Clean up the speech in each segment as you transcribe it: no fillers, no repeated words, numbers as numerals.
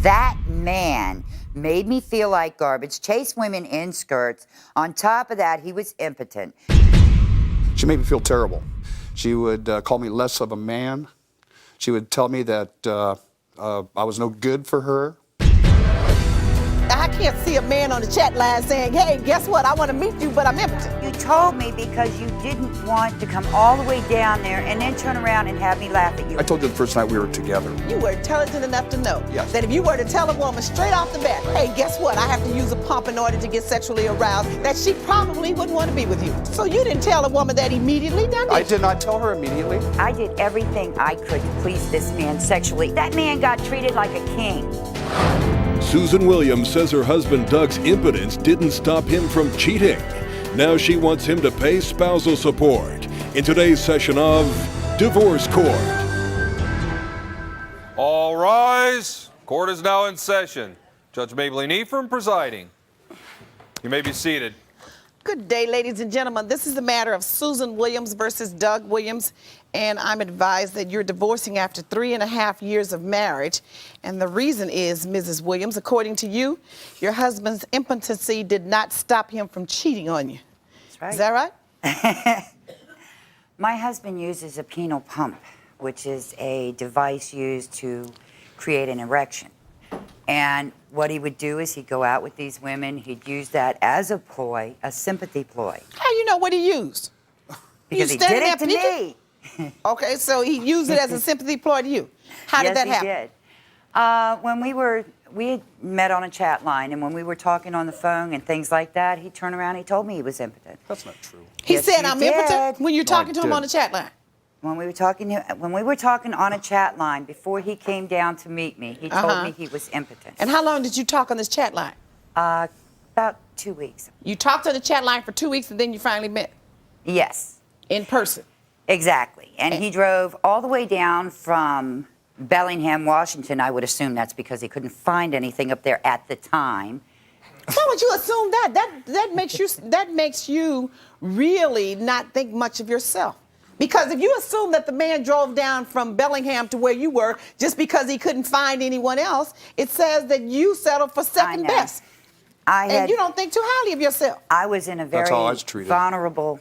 That man made me feel like garbage, chased women in skirts. On top of that, he was impotent. She made me feel terrible. She would call me less of a man. She would tell me that I was no good for her. I can't see a man on the chat line saying, hey, guess what? I want to meet you, but I'm impotent. You told me because you didn't want to come all the way down there and then turn around and have me laugh at you. I told you the first night we were together. You were intelligent enough to know Yes. that if you were to tell a woman straight off the bat, hey, guess what? I have to use a pump in order to get sexually aroused, that she probably wouldn't want to be with you. So you didn't tell a woman that immediately, did you? I did not tell her immediately. I did everything I could to please this man sexually. That man got treated like a king. Susan Williams says her husband Doug's impotence didn't stop him from cheating. Now she wants him to pay spousal support in today's session of Divorce Court. All rise. Court is now in session. Judge Maybelline Ephraim presiding. You may be seated. Good day, ladies and gentlemen. This is the matter of Susan Williams versus Doug Williams, and I'm advised that you're divorcing after 3.5 years of marriage. And the reason is, Mrs. Williams, according to you, your husband's impotency did not stop him from cheating on you. That's right. Is that right? My husband uses a penile pump, which is a device used to create an erection. And what he would do is he'd go out with these women, he'd use that as a ploy, a sympathy ploy. How you know what he used? Because he standing did it to there peeking? me. Okay, so he used it as a sympathy ploy to you. How did that happen? Yes, he did. When we had met on a chat line, and when we were talking on the phone and things like that, he turned around, he told me he was impotent. That's not true. He Yes, said, you I'm did. impotent when you're No, I talking to him on the didn't. chat line. When we were talking on a chat line before he came down to meet me, he told me he was impotent. And how long did you talk on this chat line? About 2 weeks. You talked on the chat line for 2 weeks and then you finally met Yes, in person. exactly. And he drove all the way down from Bellingham, Washington. I would assume that's because he couldn't find anything up there at the time. Why would you assume that? That makes you really not think much of yourself. Because if you assume that the man drove down from Bellingham to where you were just because he couldn't find anyone else, it says that you settled for second know. best. And And you don't think too highly of yourself. I was in a very That's how I was treated. vulnerable.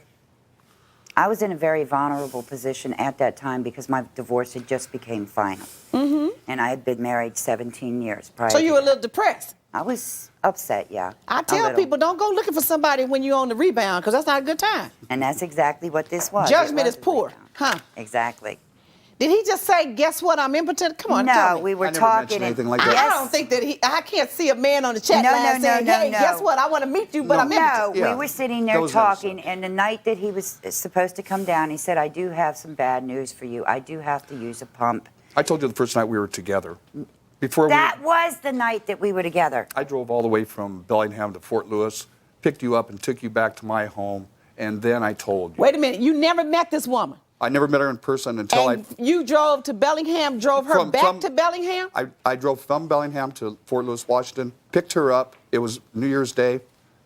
I was in a very vulnerable position at that time because my divorce had just became final, and I had been married 17 years prior. So to you were a that. little depressed. I was upset, yeah. I a tell little. people, don't go looking for somebody when you're on the rebound, because that's not a good time. And that's exactly what this was. It Judgment was is a poor, rebound. huh? Exactly. Did he just say, guess what, I'm impotent? Come on, tell No, me. we were I never talking. mentioned anything like I that. Yes. don't think that I can't see a man on the chat No, line no, no, saying, no, hey, no. guess what, I want to meet you, but No. I'm impotent. No, Yeah, we were sitting that there was never talking, said. and the night that he was supposed to come down, he said, I do have some bad news for you. I do have to use a pump. I told you the first night we were together. Before That was the night that we were together. I drove all the way from Bellingham to Fort Lewis, picked you up and took you back to my home, and then I told you. Wait a minute, you never met this woman? I never met her in person until And you drove to Bellingham, drove her From- back from- to Bellingham? I drove from Bellingham to Fort Lewis, Washington, picked her up. It was New Year's Day.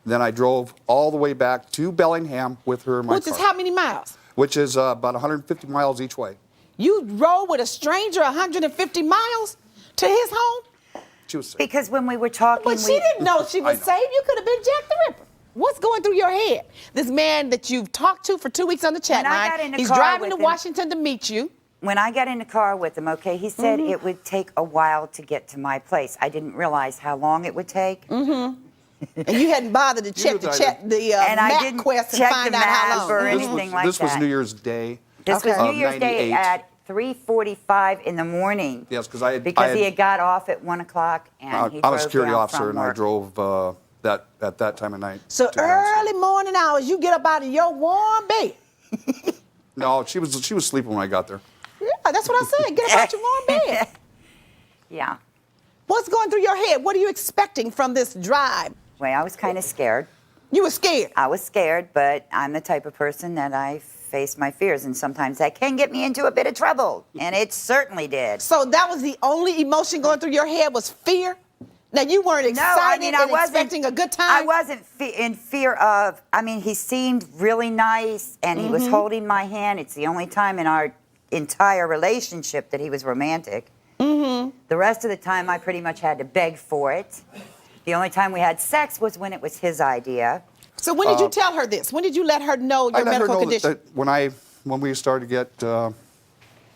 Then I drove all the way back to Bellingham with her in my Which car. is how many miles? Which is about 150 miles each way. You rode with a stranger 150 miles to his home? She was sick. Because when we were talking, But she didn't know she was I know. saved. You could have been Jack the Ripper. What's going through your head? This man that you've talked to for 2 weeks on the chat When I got in line, the he's car driving to with him- Washington to meet you. When I got in the car with him, okay, he said it would take a while to get to my place. I didn't realize how long it would take. And you hadn't bothered to check knew that the And I didn't MapQuest and check find the out how map long. or Mhm. anything like This was that. New Year's Day. This was Okay. New Year's Day 98. at 3:45 in the morning. Yes, because I had. Because he had got off at 1 o'clock and he I'm a drove security down officer, from and I work. drove at that time of night. So to Johnson. early morning hours, you get up out of your warm bed. No, she was sleeping when I got there. Yeah, that's what I said. Get up out your warm bed. Yeah. What's going through your head? What are you expecting from this drive? Well, I was kind of scared. You were scared. I was scared, but I'm the type of person that I face my fears, and sometimes that can get me into a bit of trouble, and it certainly did. So that was the only emotion going through your head was fear? Now, you weren't excited and expecting a good time? I wasn't in fear of, I mean, he seemed really nice, and he was holding my hand. It's the only time in our entire relationship that he was romantic. Mm-hmm. The rest of the time, I pretty much had to beg for it. The only time we had sex was when it was his idea. So when did you tell her this? When did you let her know I your let her medical know condition? that when we started to get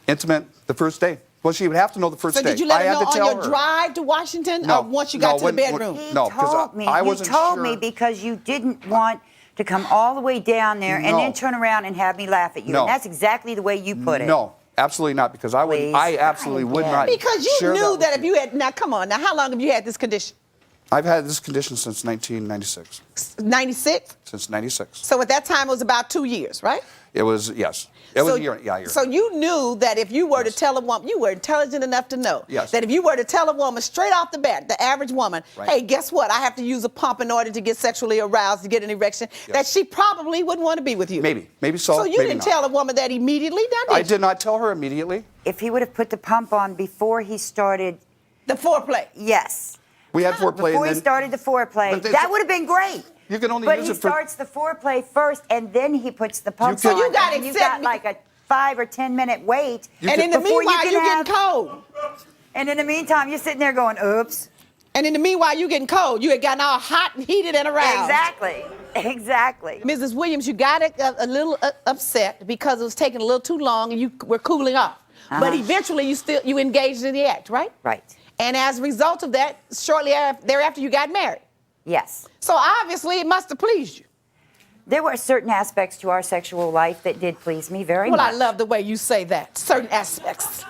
intimate the first day. Well, she would have to know the first So day. did you let I her had know to on tell your her. drive to Washington No, or once you got no, to when- the when- bedroom? He No, 'cause told me. I You wasn't told me sure. because you didn't want to come all the way down there and No. then turn around and have me laugh at you. No. And that's exactly the way you put it. No, absolutely not, because I would. Please. I absolutely would Again. not. Because you share knew that with if you had, now come on, now how long have you had this condition? I've had this condition since 1996. 96? Since 96. So at that time it was about 2 years, right? It was, yes. It was a year. Yeah, a year. So you knew that if you were to tell a woman, you were intelligent enough to know Yes. that if you were to tell a woman straight off the bat, the average woman, Right. hey, guess what? I have to use a pump in order to get sexually aroused, to get an erection, that she probably wouldn't want to be with you. Maybe so. So you maybe didn't not. tell a woman that immediately, now I did you? did not tell her immediately. If he would have put the pump on before he started, The foreplay. yes. We had foreplay. Before and he then, started the foreplay, But that would have been great. You can only but use he it for- starts the foreplay first, and then he puts the pump can- on. So you gotta and you accept got me- like a 5 or 10 minute wait. And in the before meanwhile, can you have- getting cold. And in the meantime, you're sitting there going, oops. And in the meanwhile, you getting cold. You had gotten all hot and heated and aroused. Exactly. Mrs. Williams, you got a little upset because it was taking a little too long and you were cooling off. But eventually, you engaged in the act, right? Right. And as a result of that, shortly thereafter, you got married. Yes. So obviously, it must have pleased you. There were certain aspects to our sexual life that did please me very Well, much. I love the way you say that. Certain aspects.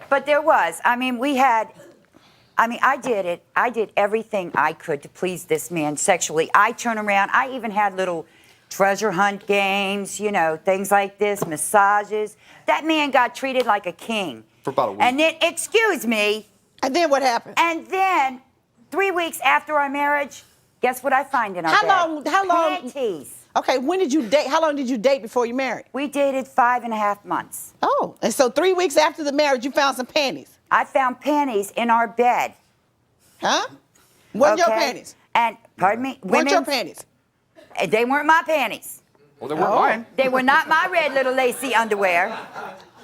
But there was. I mean, I did it. I did everything I could to please this man sexually. I turn around. I even had little treasure hunt games, things like this, massages. That man got treated like a king. For about a week. And then, excuse me, And then what happened? and then 3 weeks after our marriage, guess what I find in our bed? How long? Panties. Okay, when did you date? How long did you date before you married? We dated 5.5 months. Oh, and so 3 weeks after the marriage, you found some panties. I found panties in our bed. Huh? Weren't your okay? panties? And, pardon me? Weren't your women's- panties? They weren't my panties. Well, they weren't mine. They were not my red little lacy underwear.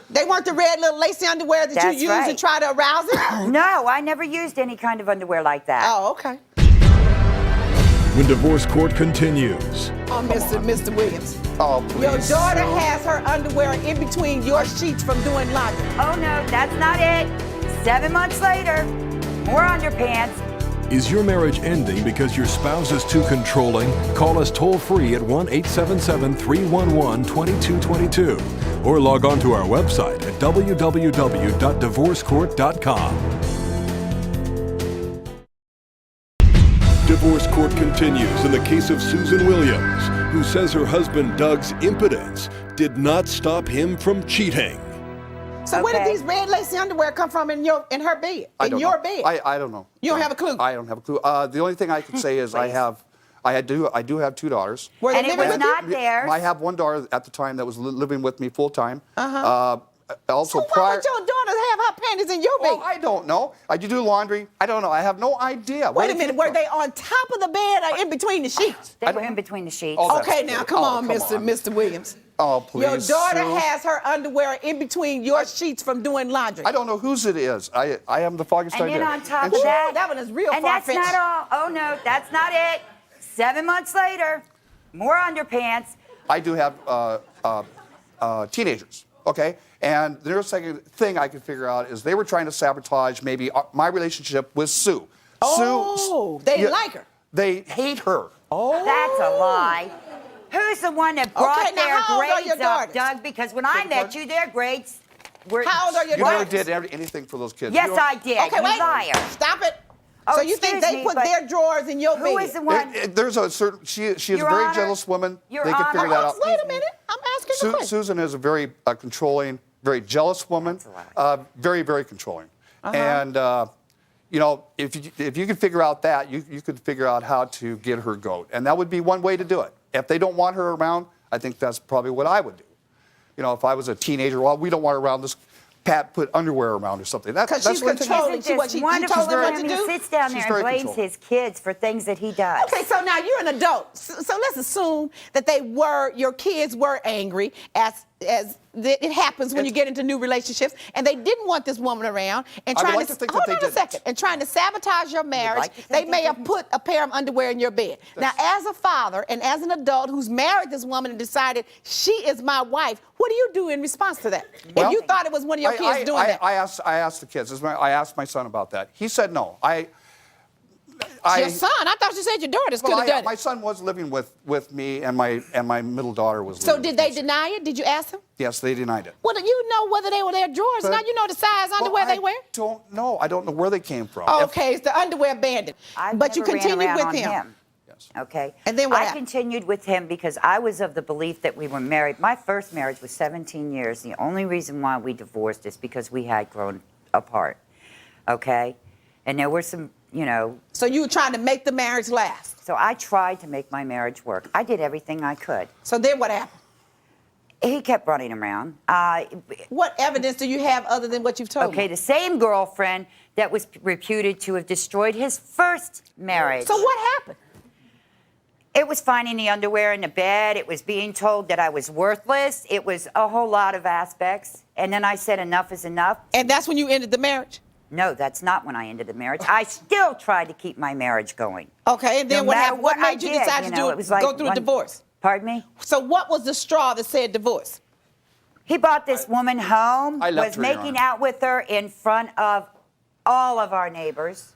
They weren't the red little lacy underwear that That's you used to right. try to arouse it? No, I never used any kind of underwear like that. Oh, okay. When divorce court continues. Oh, Mr. Williams. Oh, please. Your daughter has her underwear in between your sheets from doing laundry. Oh, no, that's not it. 7 months later, more underpants. Is your marriage ending because your spouse is too controlling? Call us toll free at 1-877-311-2222 or log on to our website at www.divorcecourt.com. Divorce court continues in the case of Susan Williams, who says her husband Doug's impotence did not stop him from cheating. So where did Okay. these red lacy underwear come from in her bed? I In don't your know. bed? I don't know. You don't have a clue? I don't have a clue. The only thing I can say is I do have 2 daughters. Were they And it living was with you? not theirs. I have one daughter at the time that was living with me full time. Also, So why prior. would your daughter have her panties in your bed? Well, I don't know. I do laundry. I don't know. I have no idea. Wait a minute, were they on top of the bed or in between the sheets? They were in between the sheets. Oh, Okay, now come on, Mr. Williams. Oh, please. Your daughter Sue. has her underwear in between your sheets from doing laundry. I don't know whose it is. I am the foggiest And idea. then on top And of she- that, that one is real and that's far-fetched. not all. Oh no, that's not it. 7 months later, more underpants. I do have teenagers, okay? And the second thing I could figure out is they were trying to sabotage maybe my relationship with Sue. Oh, they didn't like her. They hate her. That's a lie. Who's the one that brought Okay, now their how old are grades your up, daughters? Doug? Because when I met you, their grades were. How old are your You never daughters? did anything for those kids. Yes, You don't- I did. Okay, you wait. liar. Stop it. Oh, So you think excuse they me, put but their drawers in your Who bed? is the one? There's a certain. She is Your a very Honor, jealous woman. Your They can figure Honor. that out. Wait a minute. I'm asking the question. Susan is a very controlling, very jealous woman. Very, very controlling. And if you could figure out that, you could figure out how to get her goat, and that would be one way to do it. If they don't want her around, I think that's probably what I would do. If I was a teenager, well, we don't want her around. This Pat put underwear around or something. That's 'Cause that's she's what I think. controlling. Isn't What, this you wonderful told her for what him? to He do? sits down She's there and very blames controlling. his kids for things that he does. Okay, so now you're an adult. So let's assume that your kids were angry it happens when you get into new relationships, and they didn't want this woman around and I would trying like to think that hold they on a didn't. second, and trying to sabotage your marriage. like to think They they may have didn't. put a pair of underwear in your bed. Now, as a father and as an adult who's married this woman and decided she is my wife, what do you do in response to that? Well, if you thought it was one of your kids doing that. I asked the kids. I asked my son about that. He said no. Your son? I thought you said your daughters could Well, have done my it. son was living with me, and my middle daughter was. So living did with they me. deny it? Did you ask them? Yes, they denied it. Well, you know whether they were their drawers. But- Now you know the size underwear they wear. I don't know. I don't know where they came from. If- Okay, it's the underwear bandit. I But you never ran continued around with on him. Yes. Okay. And then what I happened? continued with him because I was of the belief that we were married. My first marriage was 17 years. The only reason why we divorced is because we had grown apart. Okay? And there were some, So you were trying to make the marriage last. so I tried to make my marriage work. I did everything I could. So then what happened? He kept running around. What evidence do you have other than what you've told Okay, me? the same girlfriend that was reputed to have destroyed his first marriage. So what happened? It was finding the underwear in the bed. It was being told that I was worthless. It was a whole lot of aspects. And then I said, enough is enough. And that's when you ended the marriage? No, that's not when I ended the marriage. I still tried to keep my marriage going. Okay, and then No what matter happened? What what I made you did, decide you to know, do it was like go through a one- divorce? Pardon me? So what was the straw that said divorce? He brought this woman home, I left was her, Your making Honor. out with her in front of all of our neighbors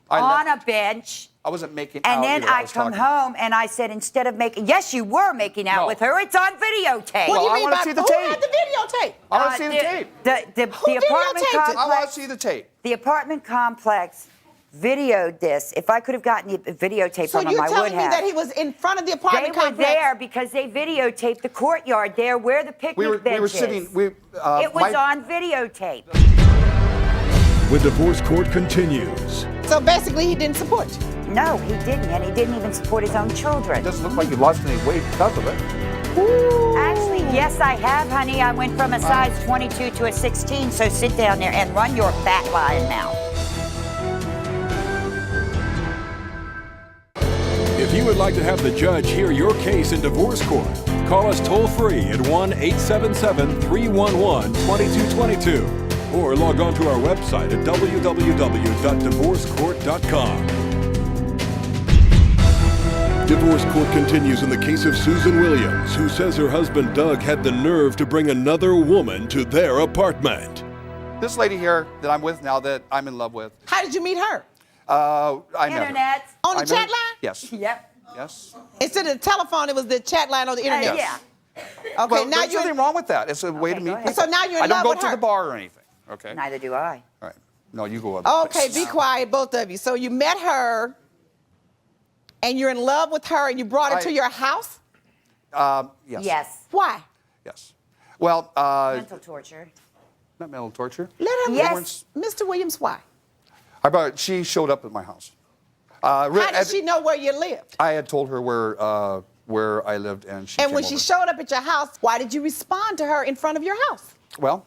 I on left- a bench. I wasn't making And out then either. I was come talking. home and I said, instead of making, yes, you were making out No. with her. It's on videotape. What do you I mean wanna by see the who tape. had the videotape? I want to see the tape. The Who apartment videotaped it? I want to complex. see the tape. The apartment complex videoed this. If I could have gotten the videotape So from him, you're I would telling me have. that he was in front of the They apartment were complex? there because they videotaped the courtyard there where the picnic We were bench sitting. is. It It was on videotape. When divorce court continues. So basically he didn't support you. No, he didn't, and he didn't even support his own children. It doesn't look like you lost any weight because of it. Actually, yes, I have, honey. I went from a size 22 to a 16, so sit down there and run your fat lying mouth. If you would like to have the judge hear your case in divorce court, call us toll free at 1-877-311-2222 or log on to our website at www.divorcecourt.com. Divorce court continues in the case of Susan Williams, who says her husband Doug had the nerve to bring another woman to their apartment. This lady here that I'm with now, that I'm in love with, How did you meet her? I met her. Internet. On the I met chat her- line? Yes. Yep. Yes. Instead of the telephone, it was the chat line on the internet. Yeah. Okay, Well, now there's you're nothing wrong with that. It's a way to go meet ahead. people. So now you're in I don't love go with to her. the bar or anything. Okay. Neither do I. All right. No, you go other Okay, places. be quiet, both of you. So you met her, and you're in love with her, and you brought her I- to your house? Yes. Yes. Why? Yes. Well, Mental torture. not mental torture. Let him Yes. Mr. Williams, why? She showed up at my house. How did she know where you lived? I had told her where I lived, and she And came when over. she showed up at your house, why did you respond to her in front of your house? Well,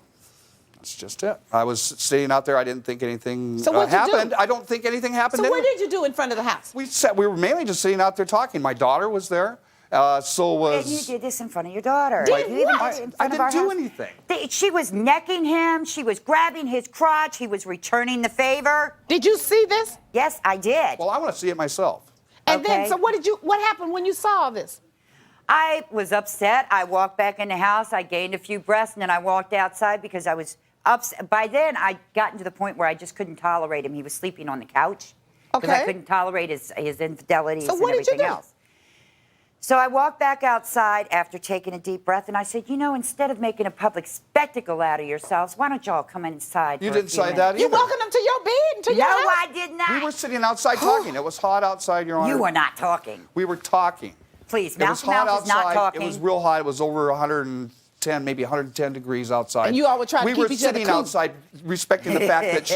that's just it. I was sitting out there. I didn't think anything So what'd you do? happened. I don't think anything happened. So what anyway. did you do in front of the house? We were mainly just sitting out there talking. My daughter was there. So was. And you did this in front of your daughter. Did You even what? did it in I front of our didn't do house. anything. She was necking him. She was grabbing his crotch. He was returning the favor. Did you see this? Yes, I did. Well, I want to see it myself. And then, Okay. so what happened when you saw this? I was upset. I walked back in the house. I gained a few breaths, and then I walked outside because I was upset. By then, I'd gotten to the point where I just couldn't tolerate him. He was sleeping on the couch because Okay. I couldn't tolerate his infidelities So and what did you everything do? else. So I walked back outside after taking a deep breath, and I said, instead of making a public spectacle out of yourselves, why don't y'all come inside? You for a didn't few say that minutes?" You either. welcomed him to your bed and to No, your house? I did not. We were sitting outside talking. It was hot outside, Your Honor. You were not talking. We were talking. Please, It was mouth to hot mouth is not outside. talking. It was real hot. It was over 110, maybe 110 degrees outside. And you all were trying to we keep were each other sitting cool. outside, respecting the fact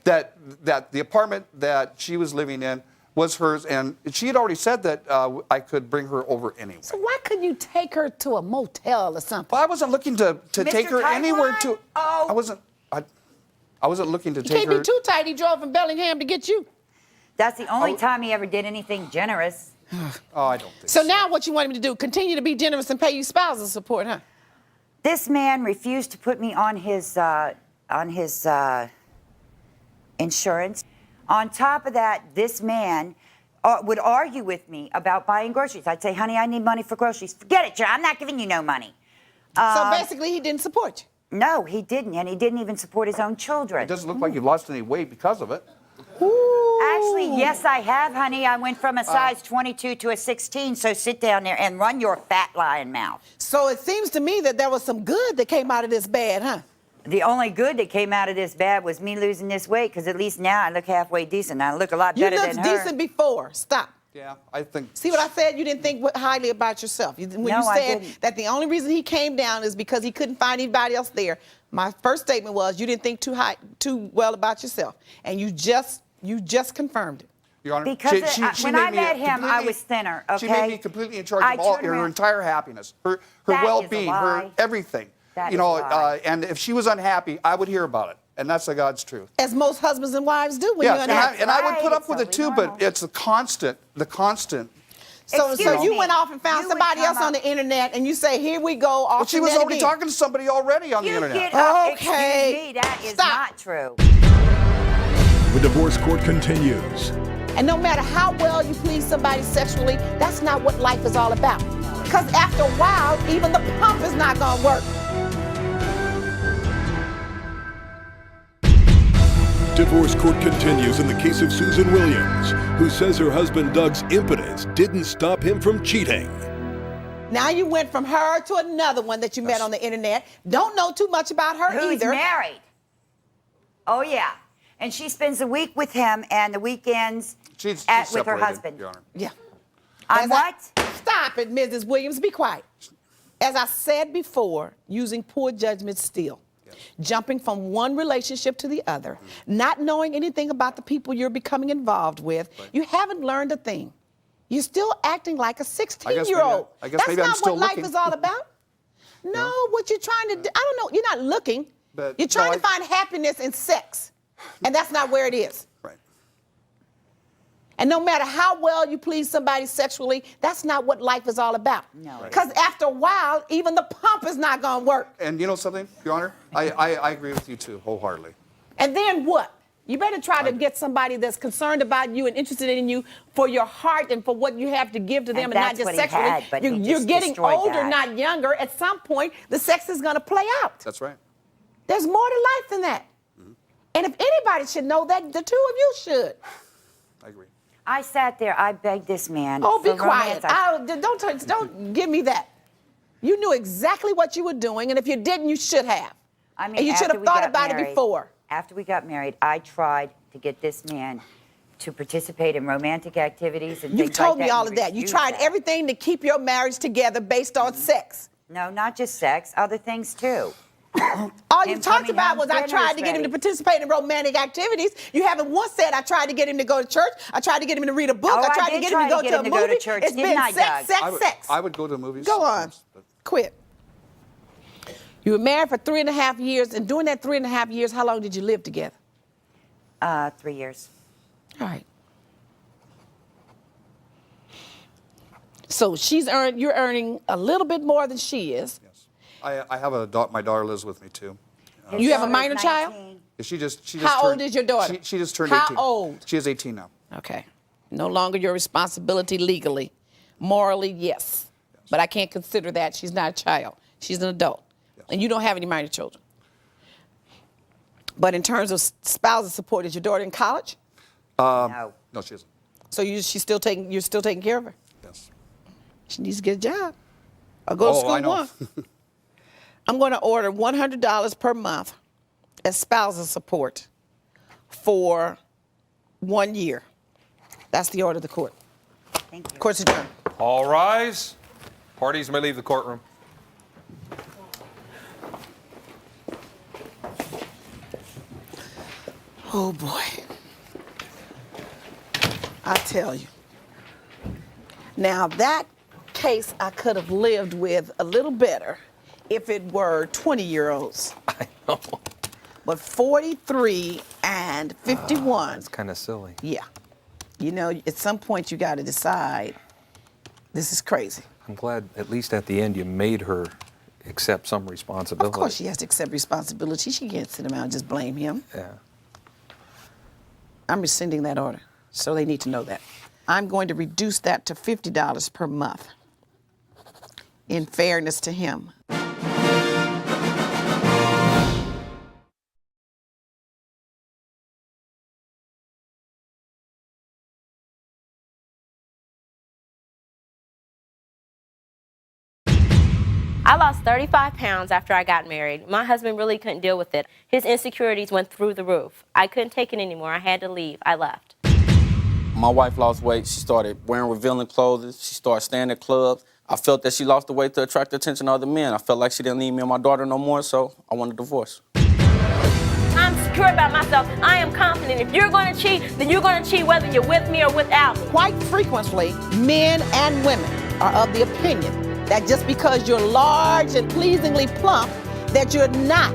that that the apartment that she was living in was hers, and she had already said that I could bring her over anyway. So why couldn't you take her to a motel or something? Well, I wasn't looking to take her Taiwan? anywhere to. Oh. I wasn't looking to You take can't her. be too tight. He drove from Bellingham to get you. That's the only time he ever did anything generous. Oh, I don't think So now what you want him to do? Continue to be generous and pay you spousal support, huh? This man refused to put me on his insurance. On top of that, this man would argue with me about buying groceries. I'd say, honey, I need money for groceries. Forget it, John. I'm not giving you no money. So basically, he didn't support you. No, he didn't, and he didn't even support his own children. It doesn't look like you've lost any weight because of it. Actually, yes, I have, honey. I went from a size 22 to a 16, so sit down there and run your fat lying mouth. So it seems to me that there was some good that came out of this bad, huh? The only good that came out of this bad was me losing this weight, because at least now I look halfway decent. I look a lot You better looked than her. decent before. Stop. Yeah, I think. See what I said? You didn't think highly about yourself. When No, you I said didn't. that the only reason he came down is because he couldn't find anybody else there. My first statement was you didn't think too well about yourself, and you just confirmed it. Your Honor, Because when I made me met him, I completely- was thinner, She okay? made me completely in charge I of all turned her around- entire happiness, her That is a well-being, her lie. everything. That you is know, a lie. and if she was unhappy, I would hear about it, and that's the God's truth. As most husbands and wives do when Yes, you're and unhappy. I would right, put up it's with it too, totally but normal. it's the constant. So Excuse you me. went off and found You would somebody come else on up- the internet, and you say, "Here we go." Off Well, she the was net already again. talking to somebody already on the You internet. get up. Okay. Excuse me, that is Stop. not true. The divorce court continues. And no matter how well you please somebody sexually, that's not what life is all about. Because after a while, even the pump is not going to work. Divorce court continues in the case of Susan Williams, who says her husband Doug's impotence didn't stop him from cheating. Now you went from her to another one that you met on the internet. Don't know too much about her Who's either. married? Oh, yeah. And she spends a week with him and the weekends She's with her separated, husband. Your Honor. Yeah. On what? Stop it, Mrs. Williams. Be quiet. As I said before, using poor judgment still. Jumping from one relationship to the other, not knowing anything about the people you're becoming involved with, you haven't learned a thing. You're still acting like a 16-year-old. I guess That's maybe I'm not still what life looking. is all about. No, what you're trying to do, I don't know, you're not looking. But, You're trying no, to find happiness in sex, and that's not where it is. Right. And no matter how well you please somebody sexually, that's not what life is all about. No. Right. Because after a while, even the pump is not going to work. And you know something, Your Honor? I agree with you too, wholeheartedly. And then what? You better try to get somebody that's concerned about you and interested in you for your heart and for what you have to give to them, And and not that's just what he sexually. had, but he you're just getting destroyed older, that. not younger. At some point, the sex is going to play out. That's right. There's more to life than that. And if anybody should know that, the two of you should. I agree. I sat there. I begged this man. Oh, be for quiet. romance. Don't give me that. You knew exactly what you were doing, and if you didn't, you should have. I mean, and you should after have we thought got about married- it before. After we got married, I tried to get this man to participate in romantic activities and You've things like told me and all he of that. You refused tried that. everything to keep your marriage together based on sex. No, not just sex, other things too. All you Him talked coming about home, was I dinner tried is to get him to ready. participate in romantic activities. You haven't once said I tried to get him to go to church. I tried to get him to read a book. Oh, I I tried to did get try him to to go get to a him to movie. go to church, It's didn't been I, sex, Doug? sex. I would go to movies. Go on. But Quit. You were married for 3.5 years, and during that 3.5 years, how long did you live together? 3 years. All right. So you're earning a little bit more than she is. yes. I have a daughter. My daughter lives with me too. His You have a daughter's minor child? 19. She just How turned, old is your daughter? She just turned How 18. old? She is 18 now. Okay. No longer your responsibility legally. Morally, yes. But I can't consider that. She's not a child. She's an adult. Yes. And you don't have any minor children. But in terms of spousal support, is your daughter in college? No. No, she isn't. So you're still taking care of her? Yes. She needs to get a job. Or go to school I know. one. I'm going to order $100 per month as spousal support for 1 year. That's the order of the court. Thank you. Court's adjourned. All rise. Parties may leave the courtroom. Oh boy. I tell you. Now that case I could have lived with a little better if it were 20-year-olds. I know. But 43 and 51. It's kind of silly. Yeah. You know, at some point you got to decide this is crazy. I'm glad at least at the end you made her accept some responsibility. Of course she has to accept responsibility. She can't sit around and just blame him. Yeah. I'm rescinding that order, so they need to know that. I'm going to reduce that to $50 per month in fairness to him. I lost 35 pounds after I got married. My husband really couldn't deal with it. His insecurities went through the roof. I couldn't take it anymore. I had to leave. I left. My wife lost weight. She started wearing revealing clothes. She started staying at clubs. I felt that she lost the weight to attract the attention of other men. I felt like she didn't need me and my daughter no more, so I wanted a divorce. I'm secure about myself. I am confident. If you're going to cheat, then you're going to cheat whether you're with me or without me. Quite frequently, men and women are of the opinion that just because you're large and pleasingly plump, that you're not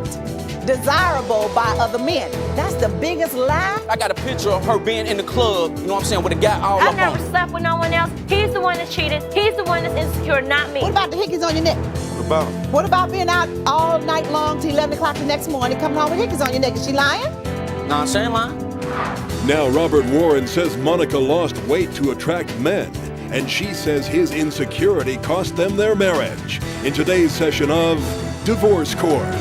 desirable by other men. That's the biggest lie. I got a picture of her being in the club, you know what I'm saying, with a guy all I've up never on her. slept with no one else. He's the one that cheated. He's the one that's insecure, not me. What about the hickeys on your neck? What about him? What about being out all night long till 11 o'clock the next morning, coming home with hickeys on your neck? Is she lying? Nah, she ain't lying. Now, Robert Warren says Monica lost weight to attract men, and she says his insecurity cost them their marriage. In today's session of Divorce Court.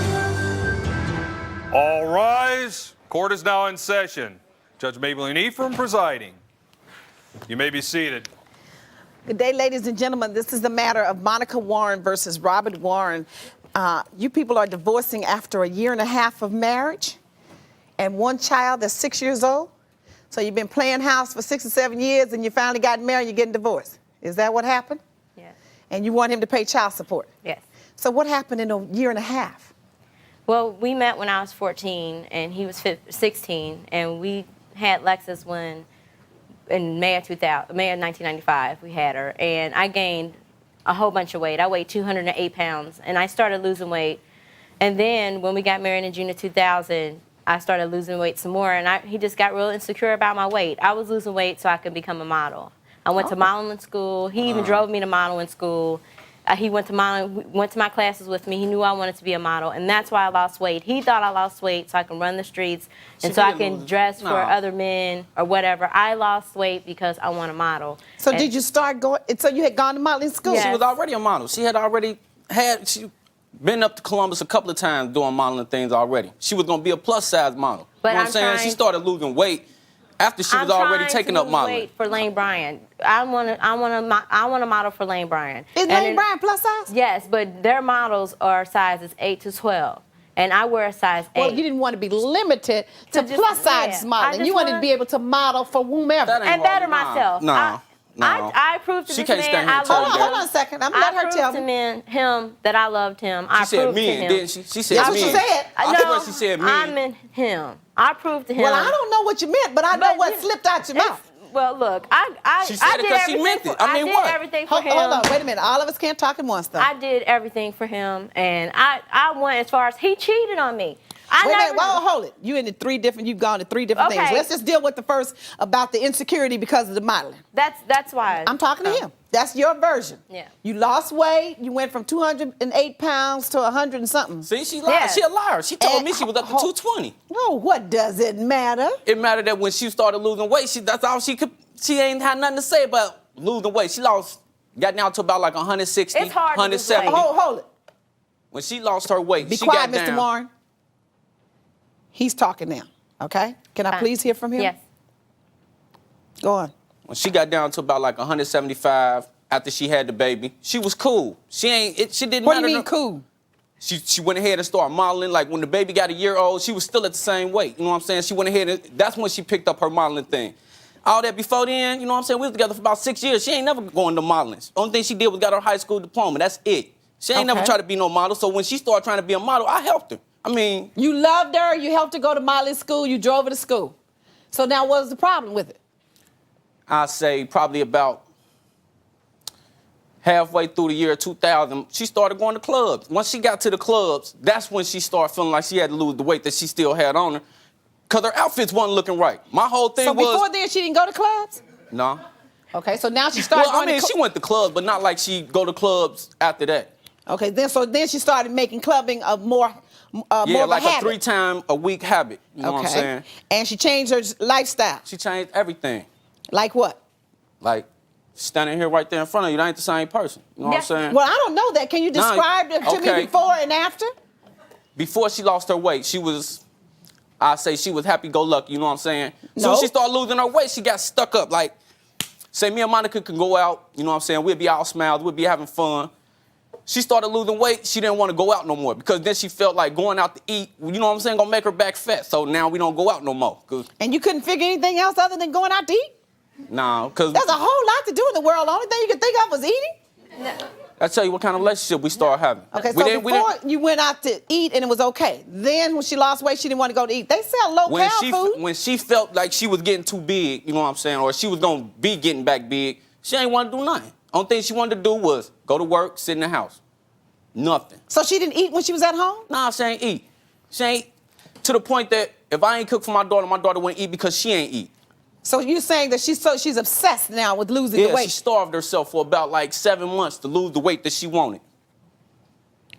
All rise. Court is now in session. Judge Maybelline Ephraim presiding. You may be seated. Good day, ladies and gentlemen. This is the matter of Monica Warren versus Robert Warren. You people are divorcing after 1.5 years of marriage and one child that's 6 years old. So you've been playing house for 6 or 7 years and you finally got married and you're getting divorced. Is that what happened? Yes. And you want him to pay child support? Yes. So what happened in 1.5 years? Well, we met when I was 14 and he was 16, and we had Lexus when in May of 1995 we had her, and I gained a whole bunch of weight. I weighed 208 pounds, and I started losing weight. And then when we got married in June of 2000, I started losing weight some more, and he just got real insecure about my weight. I was losing weight so I could become a model. I went to modeling school. He even drove me to modeling school. He went to my classes with me. He knew I wanted to be a model, and that's why I lost weight. He thought I lost weight so I can run the streets and so I can dress for other men or whatever. I lost weight because I want to model. So did you start going, so you had gone to modeling school? Yes. She was already a model. She had already she been up to Columbus a couple of times doing modeling things already. She was going to be a plus-size model. But you know what I'm I'm saying? trying- She started losing weight after she was already taking up modeling. Weight for Lane Bryant. I want to model for Lane Bryant. Is And Lane then- Bryant plus size? Yes, but their models are sizes 8 to 12, and I wear a size 8. Well, you didn't want to be limited to just- plus size yeah, I modeling. just You wanted to wanna- be able to model for whomever. That ain't and better hard. Nah, myself. nah. I proved to She this can't man stand here I and tell loved you him. that. Hold on a second. I'm gonna let her I tell proved me. to him that I loved him. I She said proved men, to him. didn't she? She said That's men. what she said. I No, swear she said men. I meant him. I proved to him. Well, I don't know what you meant, but I know But what you- slipped out your it's- mouth. Well, look, I She said I it did 'cause she everything meant it. for- I mean, did what? everything for Hold him. on, wait a minute. All of us can't talk at once, though. I did everything for him, and I went as far as he cheated on me. Wait a minute, well, hold it. You've gone to three different things. Okay. Let's just deal with the first about the insecurity because of the modeling. That's why. I'm talking to him. That's your version. Yeah. You lost weight. You went from 208 pounds to 100 and something. See, she lied. Yeah. She a liar. She told And- me she was up to 220. Oh, what does it matter? It mattered that when she started losing weight, that's all she could. She ain't had nothing to say about losing weight. She got down to about like 160, It's hard to lose 170. weight. Hold it. When she lost her weight, Be she quiet, got Mr. down. Warren. He's talking now, okay? Can I please hear from him? Yes. Go on. When she got down to about like 175 after she had the baby, she was cool. She didn't What do matter. you mean cool? She went ahead and started modeling. Like when the baby got a year old, she was still at the same weight. You know what I'm saying? She went ahead and that's when she picked up her modeling thing. All that before then, you know what I'm saying? We was together for about 6 years. She ain't never going to modeling. Only thing she did was got her high school diploma. That's it. She ain't never Okay. tried to be no model. So when she started trying to be a model, I helped her. I mean, You loved her. You helped her go to modeling school. You drove her to school. So now what was the problem with it? I say probably about halfway through the year 2000, she started going to clubs. Once she got to the clubs, that's when she started feeling like she had to lose the weight that she still had on her, because her outfits wasn't looking right. My whole thing So was... before then, she didn't go to clubs? No. Okay, so now she started Well, I going mean, to she went to clubs, but not like she go to clubs after that. Okay, then she started making clubbing a more more of like a habit. 3 times a week habit. You know what I'm saying? And she changed her lifestyle. She changed everything. Like what? Like standing here right there in front of you, that ain't the same person. You know what I'm saying? Well, I don't know that. Can you Nah, describe it to me okay. before and after? Before she lost her weight, she was, I say she was happy-go-lucky, you know what I'm saying? Soon No. as she started losing her weight, she got stuck up. Like, say me and Monica could go out, you know what I'm saying? We'd be all smiles, we'd be having fun. She started losing weight, she didn't want to go out no more because then she felt like going out to eat, you know what I'm saying, gonna make her back fat. So now we don't go out no more. And you couldn't figure anything else other than going out to eat? Nah, because There's a whole lot to do in the world. The only thing you can think of was eating? I tell you what kind of relationship we started having. Okay, We so didn't- we before didn't- you went out to eat and it was okay. Then when she lost weight, she didn't want to go to eat. They sell low-carb food. when she felt like she was getting too big, you know what I'm saying, or she was gonna be getting back big, she ain't want to do nothing. Only thing she wanted to do was go to work, sit in the house. Nothing. So she didn't eat when she was at home? Nah, she ain't eat. She ain't, to the point that if I ain't cook for my daughter wouldn't eat because she ain't eat. So you're saying that she's obsessed now with losing the Yeah, weight. she starved herself for about like 7 months to lose the weight that she wanted.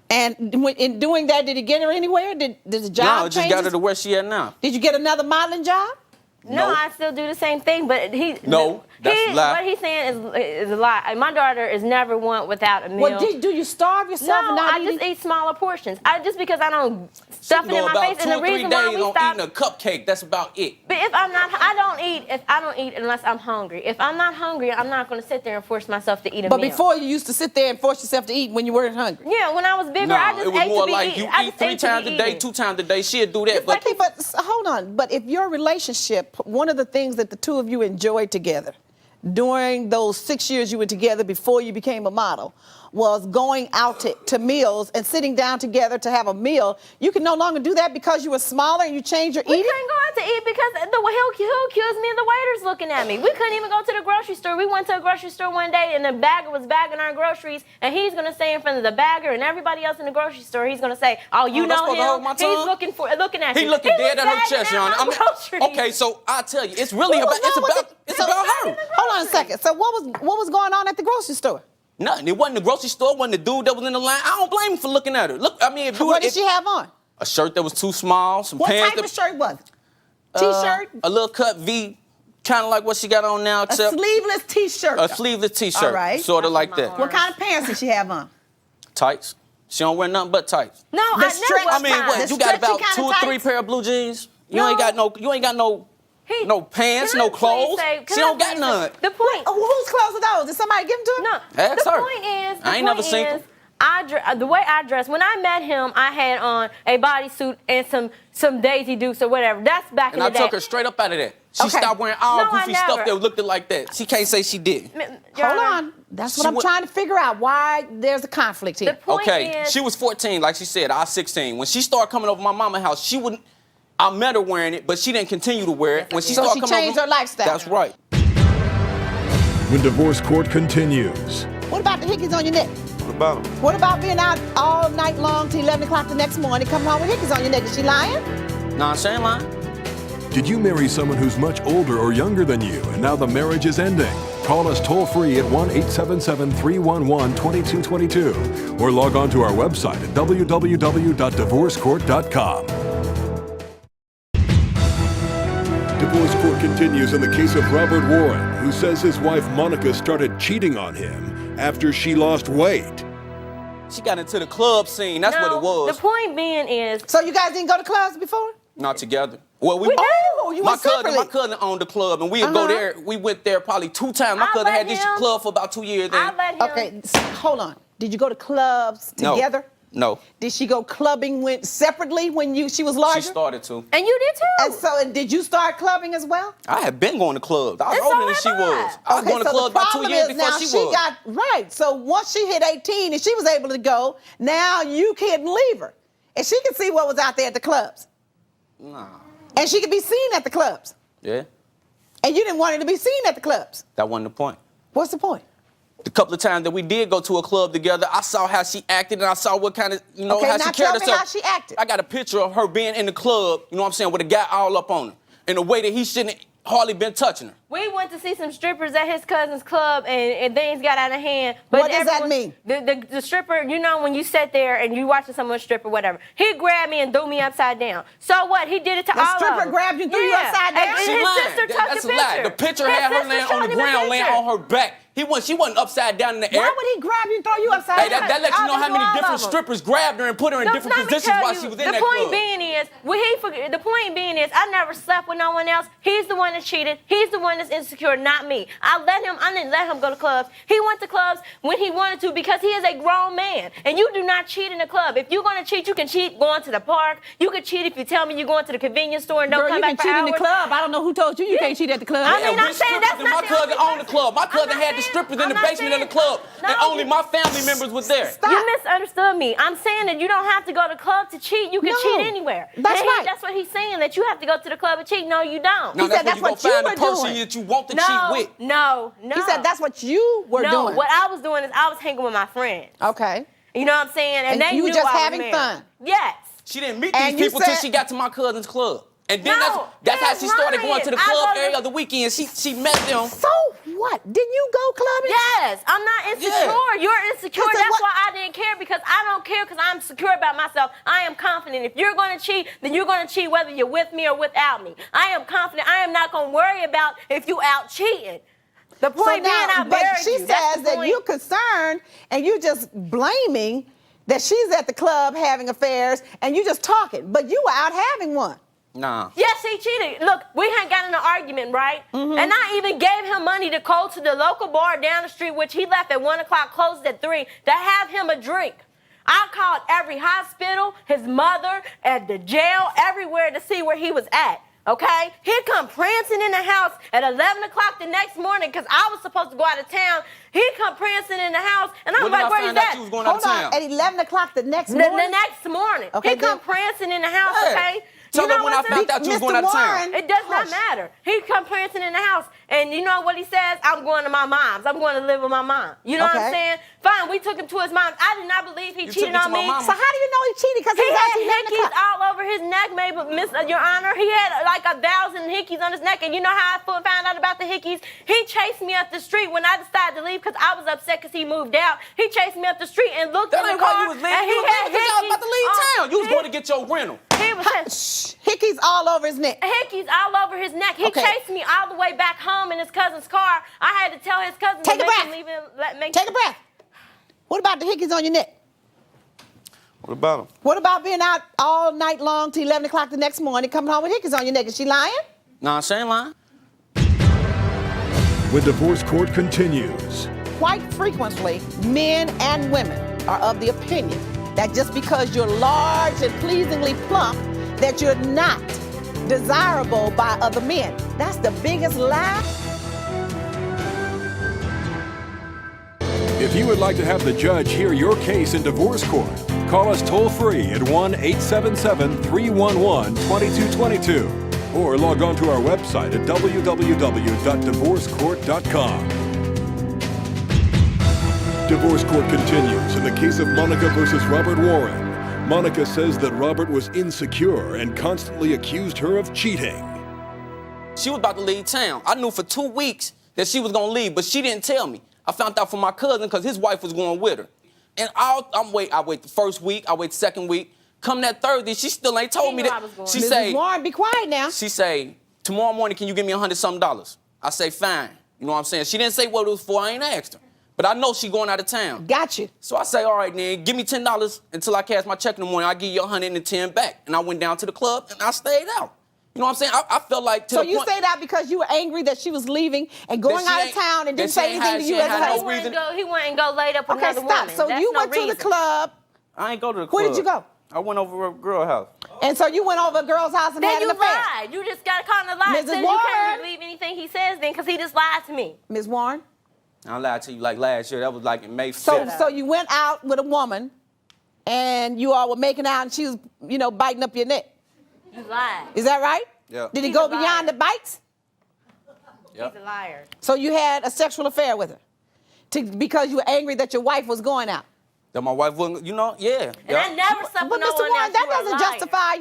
And in doing that, did it get her anywhere? Did the job Now it just got her changes? to where she at now. Did you get another modeling job? No, No. I still do the same thing, but No, that's a lie. What he's saying is a lie. My daughter is never one without a meal. Well, do you starve yourself no, and not I just eating? eat smaller portions. Just because I don't stuff it Go in my about face, 2 and the or 3 reason why days we on stop. eating a cupcake. That's about it. But if I'm not, I don't eat unless I'm hungry. If I'm not hungry, I'm not going to sit there and force myself to eat a But meal. before you used to sit there and force yourself to eat when you weren't hungry. Yeah, when I was bigger, I No, just it was ate more to be like eating. you I eat just 3 ate to be times a day, eating. 2 times a day. She'd do that, but Okay, but hold on. But if your relationship, one of the things that the two of you enjoyed together during those 6 years you were together before you became a model was going out to meals and sitting down together to have a meal, you can no longer do that because you were smaller and you changed your We eating? couldn't go out to eat because he'll accuse me of the waiters looking at me. We couldn't even go to the grocery store. We went to a grocery store one day and the bagger was bagging our groceries and he's gonna say in front of the bagger and everybody else in the grocery store, he's gonna say, "Oh, you Oh, that's know supposed to hold him? my He's tongue? looking at you." he looking dead was at her bagging chest, out Yana. my groceries. Okay, so I tell you, it's really What about was wrong with it's the- about her. Hold on a second. So what was going on at the grocery store? Nothing. It wasn't the grocery store. It wasn't the dude that was in the line. I don't blame him for looking at her. Look, I mean, if you What did she have on? a shirt that was too small, some What pants type of shirt was it? that- T-shirt? a little cut V, kind of like what she got on now, A except sleeveless T-shirt. a sleeveless T-shirt, All right. sort of like my that. arm. What kind of pants did she have on? Tights. She don't wear nothing but tights. No, The I stretch- never. I mean, what? The You got about stretchy 2 or kinda 3 tights? pair of blue jeans. You No. ain't got no. You ain't got no. No pants, no clothes. She don't got none. The point. Oh, whose clothes are those? Did somebody give them to her? No, Ask the her. point is, I ain't never seen them. the way I dress. When I met him, I had on a bodysuit and some Daisy Dukes or whatever. That's back And in I the day. took her straight up out of that. She Okay. stopped wearing all No, I goofy stuff never. that looked like that. She can't say she did. Your Hold Honor, on. That's what She I'm wa- trying to figure out. Why there's a conflict The here. point Okay, is, she was 14, like she said. I was 16. When she started coming over my mama's house, she wouldn't. I met her wearing it, but she didn't continue to wear it. When she So started she coming changed over, her lifestyle. That's right. When divorce court continues. What about the hickeys on your neck? What about him? What about being out all night long till 11 o'clock the next morning, coming home with hickeys on your neck? Is she lying? Nah, she ain't lying. Did you marry someone who's much older or younger than you and now the marriage is ending? Call us toll free at 1-877-311-2222 or log on to our website at www.divorcecourt.com. Divorce court continues in the case of Robert Warren, who says his wife Monica started cheating on him after she lost weight. She got into the club scene. That's what no, it was. The point being is, So you guys didn't go to clubs before? Not together. Well, we. Oh, you my went cousin, separately. my cousin owned the club, and we'd go there. We went there probably 2 times. My I cousin let had this him- club for about 2 years. I Then. let him. Okay, so, hold on. Did you go to clubs No. together? No. Did she go clubbing separately when she was larger? She started to. And you did too. And did you start clubbing as well? I had been going to clubs. I was And older so than she have I. was. I was going to so clubs the about 2 problem years is before now she she was. got right. So once she hit 18 and she was able to go, now you couldn't leave her, and she could see what was out there at the clubs, Nah. and she could be seen at the clubs, Yeah. and you didn't want her to be seen at the clubs. That wasn't the point. What's the point? The couple of times that we did go to a club together, I saw how she acted and I saw what kind of, Okay, how now she tell carried me herself. how she acted. I got a picture of her being in the club, you know what I'm saying, with a guy all up on her. In a way that he shouldn't hardly been touching her. We went to see some strippers at his cousin's club, and things got out of hand. But What does that mean? The stripper, you know, when you sit there and you watching someone strip or whatever, he grabbed me and threw me upside down. So what? He did it to The all of stripper them. grabbed you and threw you upside down? And She his lying. sister took That's the a lie. picture. The picture His had her sister laying showed on the him ground, laying picture. on her back. She wasn't upside down in the air. Why would he grab you and throw you upside Hey, down? that lets you know I'll how do many all different of 'em. strippers grabbed her and put her in No, different let me positions tell while you, she was in the that point club. being is, the point being is, I never slept with no one else. He's the one that cheated. He's the one that's insecure, not me. I didn't let him go to clubs. He went to clubs when he wanted to because he is a grown man. And you do not cheat in a club. If you're gonna cheat, you can cheat going to the park. You can cheat if you tell me you're going to the convenience store and don't Girl, come you back can for cheat in hours. the club. I don't know who told you can't cheat at the club. I mean, And I'm we saying that's strippers, and not my the cousin only owned the club. My I'm cousin not had the saying- strippers in I'm the not basement of the saying- club, and No, only my family members was there. Stop. You misunderstood me. I'm saying that you don't have to go to club to cheat. You can No, cheat anywhere. that's And right. That's what he's saying, that you have to go to the club and cheat. No, you don't. Now He said that's where that's you what go you find the were person doing. that you want to cheat No, with. no. He said that's what you were No, doing. what I was doing is I was hanging with my friends. Okay. You know what I'm saying? And they you were knew just I was having married. fun. Yes. She didn't meet And these you people till said- she got to my cousin's club. And then No, that's how that's she started lying. going to the I club go to- every other weekend. She met them. So what? Didn't you go clubbing? Yes, I'm not insecure. Yeah. You're insecure. Listen, That's what- why I didn't care, because I don't care because I'm secure about myself. I am confident. If you're going to cheat, then you're going to cheat whether you're with me or without me. I am confident. I am not going to worry about if you out cheating. The point So being, now, I but married she you. That's says the that point. you're concerned and you're just blaming that she's at the club having affairs and you just talking, but you were out having one. Nah. Yes, he cheated. Look, we had got in an argument, right? Mm-hmm. And I even gave him money to go to the local bar down the street, which he left at 1 o'clock, closed at 3, to have him a drink. I called every hospital, his mother, at the jail, everywhere to see where he was at. Okay? He'd come prancing in the house at 11 o'clock the next morning because I was supposed to go out of town. He'd come prancing in the house, and I'm When did like, I where find he's out at? you was going out of Hold on, town? at 11 o'clock the next The morning? next morning. Okay, He'd come then- prancing in the house, Hey, okay? tell You know them when what I I'm found saying? out you was Mr. going out of town. Warren. It does Hush. not matter. He come prancing in the house, and you know what he says? I'm going to my mom's. I'm going to live with my mom. You know what I'm Okay. saying? Fine, we took him to his mom's. I did not believe he You cheated took him on to my me. mama. So how do you know he cheated? Because He he was had at 11 hickeys o'clock. all over his neck, maybe, Miss Your Honor. He had like 1,000 hickeys on his neck, and you know how I found out about the hickeys? He chased me up the street when I decided to leave because I was upset because he moved out. He chased me up the street and looked That in ain't the car, why you was leaving. and he You was had leaving 'cause y'all was about to leave hickeys town. You was on- going to get your rental. He was Shh, hickeys all over his neck. hickeys all over his neck. He Okay. chased me all the way back home in his cousin's car. I had to tell his cousin Take to a make breath. him leave him. Take a breath. What about the hickeys on your neck? What about him? What about being out all night long till 11 o'clock the next morning, coming home with hickeys on your neck? Is she lying? Nah, she ain't lying. When divorce court continues. Quite frequently, men and women are of the opinion that just because you're large and pleasingly plump, that you're not desirable by other men. That's the biggest lie. If you would like to have the judge hear your case in divorce court, call us toll free at 1-877-311-2222 or log on to our website at www.divorcecourt.com. Divorce court continues in the case of Monica versus Robert Warren. Monica says that Robert was insecure and constantly accused her of cheating. She was about to leave town. I knew for 2 weeks that she was gonna leave, but she didn't tell me. I found out from my cousin because his wife was going with her. And I wait the first week, I wait the second week. Come that Thursday, she still ain't told She me knew that. I was going. She Mrs. say, Warren, be quiet now. she say, tomorrow morning, can you give me $100-something? I say, fine. You know what I'm saying? She didn't say what it was for, I ain't asked her. But I know she going out of town. Got you. So I say, all right, then, give me $10 until I cash my check in the morning. I'll give you $110 back. And I went down to the club and I stayed out. You know what I'm saying? I felt like to So the you point stayed out because you were angry that she was leaving and going she out of ain't- town and that didn't she say ain't anything had- to she you ain't as a had no husband? reason. He wouldn't go laid up with Okay, another stop. woman. So That's you no went to reason. the club, I ain't go to the club. Where did you go? I went over to a girl house. and so you went over a girl's house and Then had you an affair. lied. You just got caught in a lie. Mrs. Since you Warren. can't believe anything he says then because he just lied to me. Ms. Warren? I lied to you like last year. That was like in May 5th. So you went out with a woman and you all were making out and she was, biting up your neck. You lied. Is that right? Yeah. Did it He's go a liar. beyond the bites? Yep. He's a liar. So you had a sexual affair with her because you were angry that your wife was going out. That my wife wouldn't, you know, yeah. And I never slept But with no Mr. one Warren, else. that You a doesn't liar. justify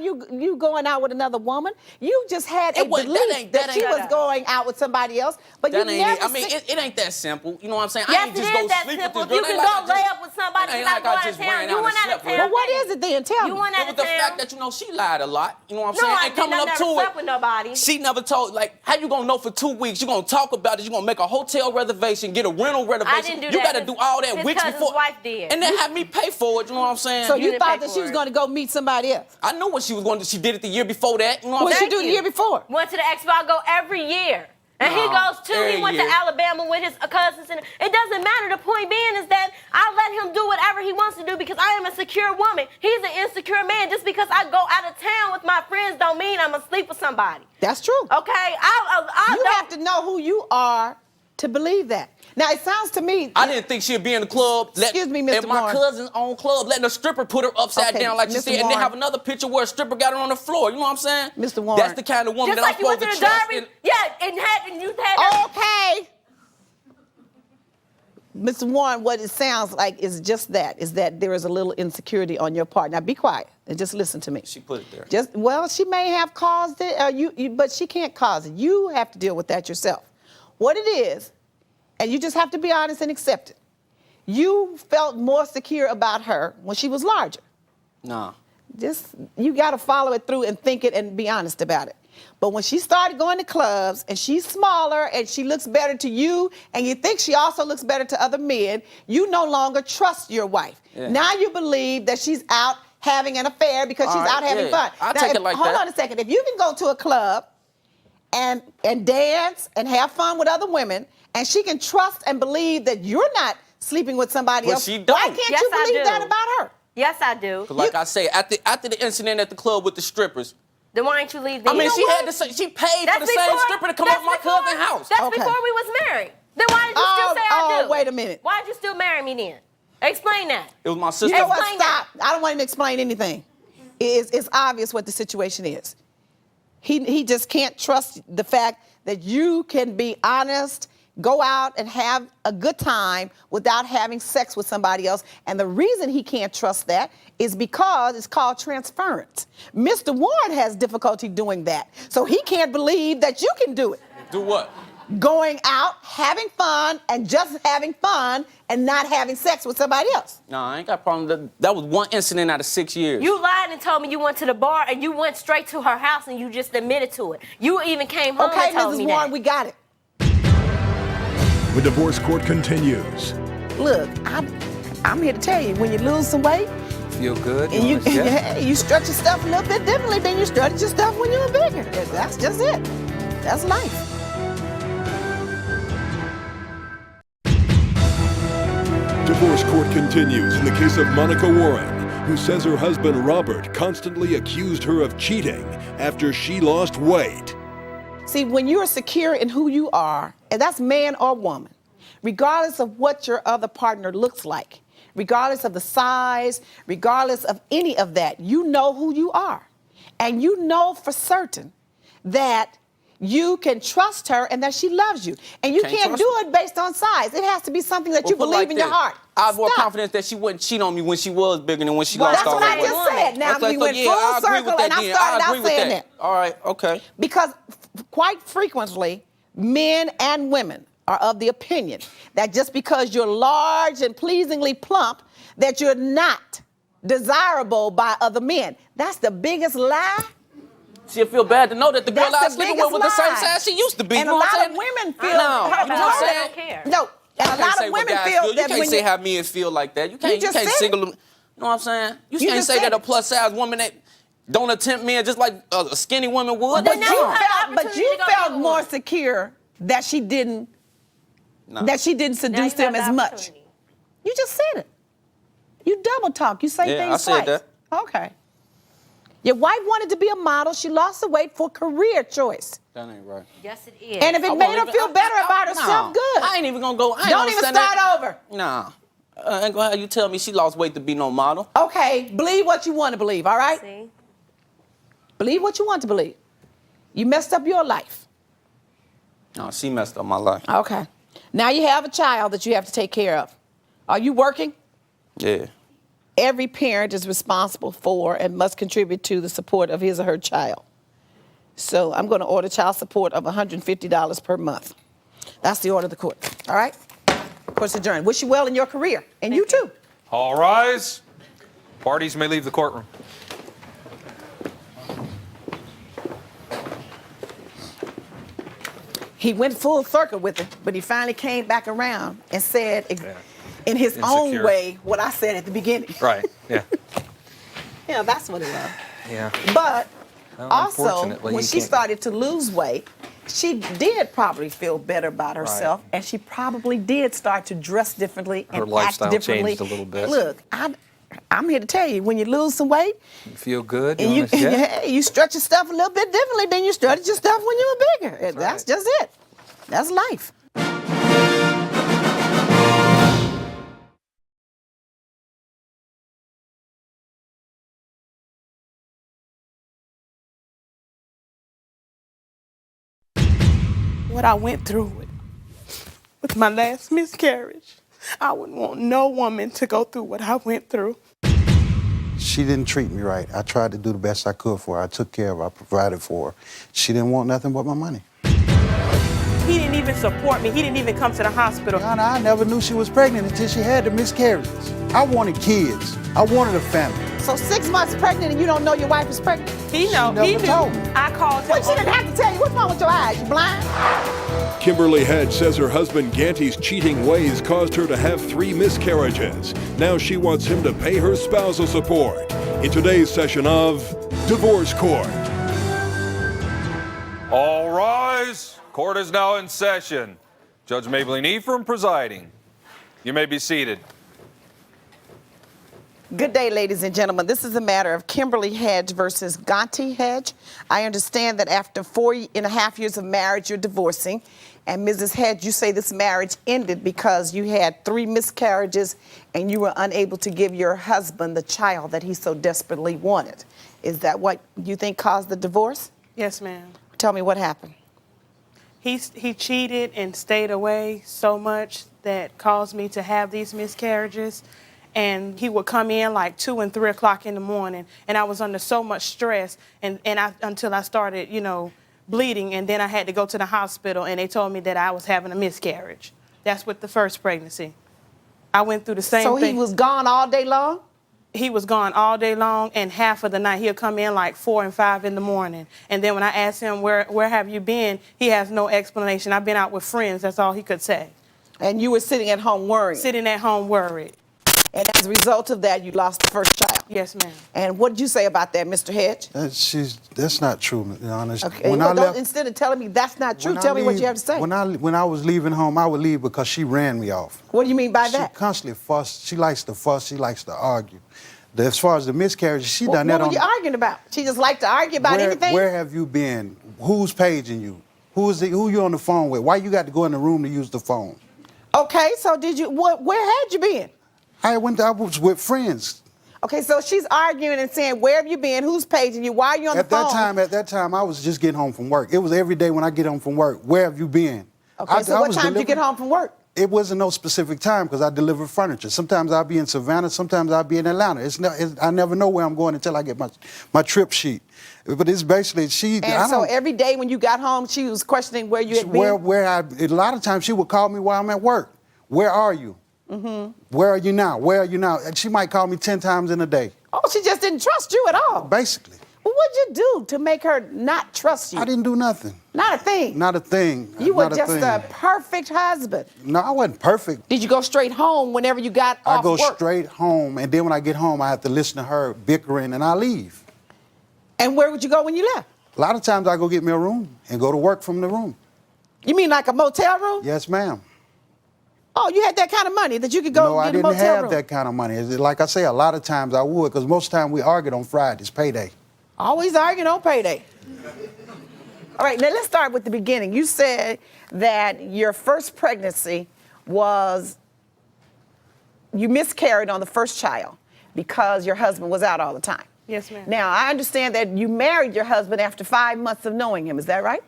you going out with another woman. You just had a It wa- that belief ain't- that that she ain't- was going out with somebody else, but you That ain't never it. I mean, said- it ain't that simple. You know what I'm saying? I Yes, ain't it just is go that sleep simple. with this You girl. can It ain't go like I lay just- up with somebody it ain't without like I going just to town. ran You out went and out of slept with town. her. Well, what is it then? Tell You me. went out It of was the town. fact that, you know, she lied a lot. You know what I'm No, saying? I And didn't. coming I up never to slept it, with nobody. she never told, like, how you gonna know for 2 weeks? You gonna talk about it, you gonna make a hotel reservation, get a rental reservation. didn't do You that. gotta do all that His weeks cousin's before. wife did. And then have me pay for it, you know what I'm saying? So You you didn't thought pay that for she was it. going to go meet somebody else? I knew what she was going to do. She did it the year before that. You know What what I'm did she saying? do the year before? Went to the expo. I go every year. And he No, goes too. He every went year. to Alabama with his cousins. And it doesn't matter. The point being is that I let him do whatever he wants to do because I am a secure woman. He's an insecure man. Just because I go out of town with my friends don't mean I'm going to sleep with somebody. That's true. Okay? I You don't. have to know who you are to believe that. Now, it sounds to me... I didn't think she'd be in the club. Excuse me, Mr. At my Warren. cousin's own club, letting a stripper put her upside Okay, down like she Mr. said, and then Warren. have another picture where a stripper got her on the floor. You know what I'm saying? Mr. Warren. That's the kind of woman Just that like I'm you went supposed to to the trust. Derby. And Yeah, and you had Okay. Mr. Warren, what it sounds like is just that, is that there is a little insecurity on your part. Now, be quiet and just listen to me. she put it there. Well, she may have caused it, but she can't cause it. You have to deal with that yourself. What it is, and you just have to be honest and accept it. You felt more secure about her when she was larger. Nah. You got to follow it through and think it and be honest about it. But when she started going to clubs and she's smaller and she looks better to you and you think she also looks better to other men, you no longer trust your wife. Yeah. Now you believe that she's out having an affair because All she's right, out having yeah. fun. I'll Now, take it like hold that. on a second. If you can go to a club and dance and have fun with other women and she can trust and believe that you're not sleeping with somebody But else, she why don't. can't Yes, you I believe do. that about her? Yes, I do. 'Cause like I say, after the incident at the club with the strippers, Then why ain't you leave I then? mean, she what? had to say, she paid for the same stripper to come up my cousin's house. That's Okay. before we was married. Then why did you still say I do? Wait a minute. Why did you still marry me then? Explain that. It was my You sister. know what? Explain Stop. I don't want him to explain anything. It's obvious what the situation is. He just can't trust the fact that you can be honest, go out and have a good time without having sex with somebody else. And the reason he can't trust that is because it's called transference. Mr. Warren has difficulty doing that. So he can't believe that you can do it. Do what? Going out, having fun, and just having fun and not having sex with somebody else. No, I ain't got a problem. That was one incident out of 6 years. You lied and told me you went to the bar and you went straight to her house and you just admitted to it. You even came home Okay, and told Mrs. me Warren, that. we got it. The divorce court continues. Look, I'm here to tell you, when you lose some weight, Feel good? and you wanna share? you stretch your stuff a little bit differently than you stretch your stuff when you were bigger. That's just it. That's life. Divorce court continues in the case of Monica Warren, who says her husband Robert constantly accused her of cheating after she lost weight. See, when you're secure in who you are, and that's man or woman, regardless of what your other partner looks like, regardless of the size, regardless of any of that, you know who you are. And you know for certain that you can trust her and that she loves you. And you Can't can't trust do her. it based on size. It has to be something that Well, you put it believe like in your this. heart. I have more Stop. confidence that she wouldn't cheat on me when she was bigger than when she Well, lost that's all what that I weight. just said. Now Okay, we so went yeah, full I agree with circle, that and I then. started out agree with saying that. that. All right, okay. Because quite frequently, men and women are of the opinion that just because you're large and pleasingly plump, that you're not desirable by other men. That's the biggest lie. She'll feel bad to know that the girl That's I the was sleeping biggest with was the same lie. size she used to be. And you know a what lot I'm of saying? women feel. No, hold you know what I'm I saying? don't care. No, and I a can't lot say of what women guys feel feel. that You can't when say how men feel like that. You can't just said single it. them. You know what I'm saying? You You can't just say said that a it. plus size woman that don't attempt men just like a skinny woman would. then That's now you wrong. have- but you opportunity to go felt get more one. secure that she didn't No. that she didn't Now you seduce him have as the much. opportunity. You just said it. You double talk. You say Yeah, things I said twice. that. Okay. Your wife wanted to be a model. She lost the weight for career choice. That ain't right. Yes, it is. And if it I made won't her even- feel better about no. herself, good. I ain't even gonna go. I ain't Don't gonna even send start that. over. Nah. I ain't gonna have you tell me she lost weight to be no model. Okay, believe what you want to believe, all right? See? Believe what you want to believe. You messed up your life. No, she messed up my life. Okay. Now you have a child that you have to take care of. Are you working? Yeah. every parent is responsible for and must contribute to the support of his or her child. So I'm going to order child support of $150 per month. That's the order of the court. All right? Court's adjourned. Wish you well in your career. And you too. All rise. Parties may leave the courtroom. He went full circle with it, but he finally came back around and said in his own Insecure. way what I said at the beginning. Right. Yeah. Yeah, that's what it was. Yeah. But Well, also, unfortunately, when you she can't- started to lose weight, she did probably feel better about herself, and she probably did start to dress differently Her and lifestyle act differently. changed a little bit. Look, I'm here to tell you, when you lose some weight, You feel good. and wanna- yeah. hey, you stretch your stuff a little bit differently than you stretched your stuff when you were bigger. And that's right. just it. That's life. What I went through with my last miscarriage, I wouldn't want no woman to go through what I went through. She didn't treat me right. I tried to do the best I could for her. I took care of her. I provided for her. She didn't want nothing but my money. He didn't even support me. He didn't even come to the hospital. Donna, I never knew she was pregnant until she had the miscarriages. I wanted kids. I wanted a family. So 6 months pregnant and you don't know your wife is pregnant? He know. never He knew. told me. I called him. Well, she didn't have to tell you. What's wrong with your eyes? You blind? Kimberly Hedge says her husband Ganty's cheating ways caused her to have 3 miscarriages. Now she wants him to pay her spousal support. In today's session of Divorce Court. All rise. Court is now in session. Judge Maybelline Ephraim presiding. You may be seated. Good day, ladies and gentlemen. This is a matter of Kimberly Hedge versus Ganty Hedge. I understand that after 4.5 years of marriage, you're divorcing. And Mrs. Hedge, you say this marriage ended because you had 3 miscarriages and you were unable to give your husband the child that he so desperately wanted. Is that what you think caused the divorce? Yes, ma'am. Tell me what happened. He cheated and stayed away so much that caused me to have these miscarriages. And he would come in like 2 and 3 o'clock in the morning, and I was under so much stress, until I started, bleeding, and then I had to go to the hospital, and they told me that I was having a miscarriage. That's with the first pregnancy. I went through the same So thing. he was gone all day long? He was gone all day long, and half of the night he'll come in like 4 and 5 in the morning. And then when I asked him, where have you been? He has no explanation. I've been out with friends. That's all he could say. And you were sitting at home worrying? Sitting at home worried. And as a result of that, you lost the first child? Yes, ma'am. And what did you say about that, Mr. Hedge? That's not true, Your Honor. Okay. When Well, I left, instead of telling me that's not true, when I tell me what leave- you have to say. When I was leaving home, I would leave because she ran me off. What do you mean by She that? constantly fuss. She likes to fuss. She likes to argue. As far as the miscarriage, she done that What on. were you arguing about? She just liked to argue about anything? Where have you been? Who's paging you? Who you on the phone with? Why you got to go in the room to use the phone? Okay, so where had you been? I was with friends. Okay, so she's arguing and saying, where have you been? Who's paging you? Why are you on the phone? At that time, I was just getting home from work. It was every day when I get home from work. Where have you been? Okay, so what time did you get home from work? It wasn't no specific time because I deliver furniture. Sometimes I'll be in Savannah, sometimes I'll be in Atlanta. I never know where I'm going until I get my trip sheet. But it's basically And so every day when you got home, she was questioning where you had been? A lot of times she would call me while I'm at work. Where are you? Mm-hmm. Where are you now? Where are you now? And she might call me 10 times in a day. Oh, she just didn't trust you at all? Basically. Well, what'd you do to make her not trust you? I didn't do nothing. Not a thing? Not a thing. You were Not just thing. a perfect husband. No, I wasn't perfect. Did you go straight home whenever you got off I go work? straight home, and then when I get home, I have to listen to her bickering, and I leave. And where would you go when you left? A lot of times I go get me a room and go to work from the room. You mean like a motel room? Yes, ma'am. Oh, you had that kind of money that you could go No, I get a didn't motel have room? that kind of money. Like I say, a lot of times I would, because most of the time we argued on Fridays, payday. Always arguing on payday. All right, now let's start with the beginning. You said that your first pregnancy you miscarried on the first child because your husband was out all the time. Yes, ma'am. Now, I understand that you married your husband after 5 months of knowing him. Is that right?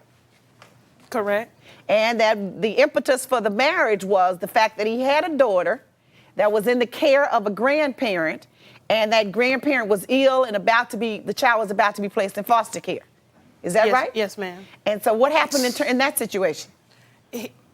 Correct. And that the impetus for the marriage was the fact that he had a daughter that was in the care of a grandparent, and that grandparent was ill and the child was about to be placed in foster care. Is that Yes, right? yes, ma'am. And so what happened in that situation?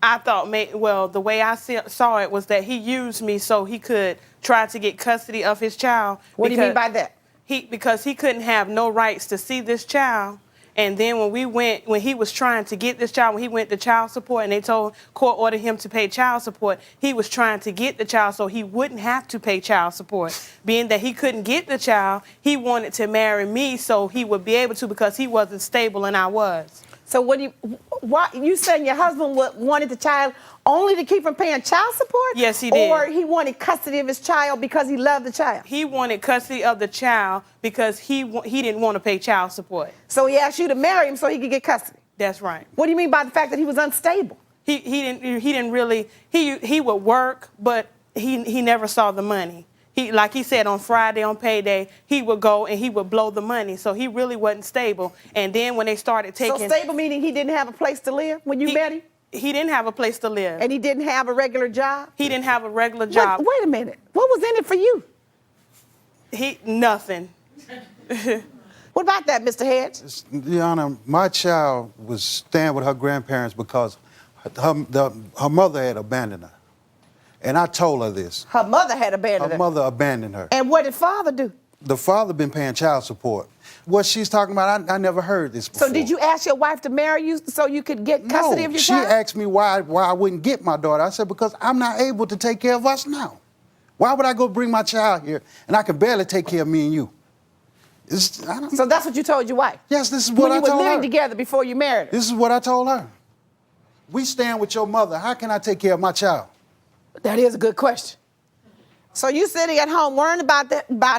I thought, the way I saw it was that he used me so he could try to get custody of his child. What do you mean by that? Because he couldn't have no rights to see this child. And then when he was trying to get this child, when he went to child support and they court ordered him to pay child support, he was trying to get the child so he wouldn't have to pay child support. Being that he couldn't get the child, he wanted to marry me so he would be able to because he wasn't stable and I was. So why you saying your husband wanted the child only to keep from paying child support? Yes, he did. Or he wanted custody of his child because he loved the child? He wanted custody of the child because he didn't want to pay child support. So he asked you to marry him so he could get custody? That's right. What do you mean by the fact that he was unstable? He didn't really he would work, but he never saw the money. Like he said, on Friday on payday, he would go and he would blow the money. So he really wasn't stable. And then when they started taking... So stable meaning he didn't have a place to live when you met him? He didn't have a place to live. And he didn't have a regular job? He didn't have a regular job. Wait a minute. What was in it for you? Nothing. What about that, Mr. Hedge? Your Honor, my child was staying with her grandparents because her mother had abandoned her. And I told her this. Her mother had abandoned her. Her mother abandoned her. And what did father do? The father been paying child support. What she's talking about, I never heard this before. So did you ask your wife to marry you so you could get custody of your child? She asked me why I wouldn't get my daughter. I said, because I'm not able to take care of us now. Why would I go bring my child here and I can barely take care of me and you? So that's what you told your wife? Yes, this is what I told her. When you were living together before you married her? This is what I told her. We stand with your mother. How can I take care of my child? That is a good question. So you sitting at home worrying about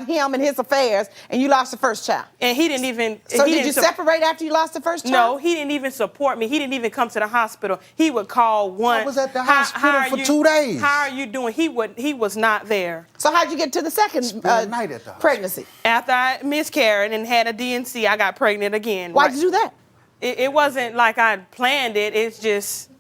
him and his affairs, and you lost the first child. And he didn't even... So did you separate after you lost the first child? No, he didn't even support me. He didn't even come to the hospital. He would call once. I was at the hospital for 2 days. How are you doing? He was not there. So how'd you get to the second night at the pregnancy? After I miscarried and had a DNC, I got pregnant again. Why'd you do that? It wasn't like I planned it. It just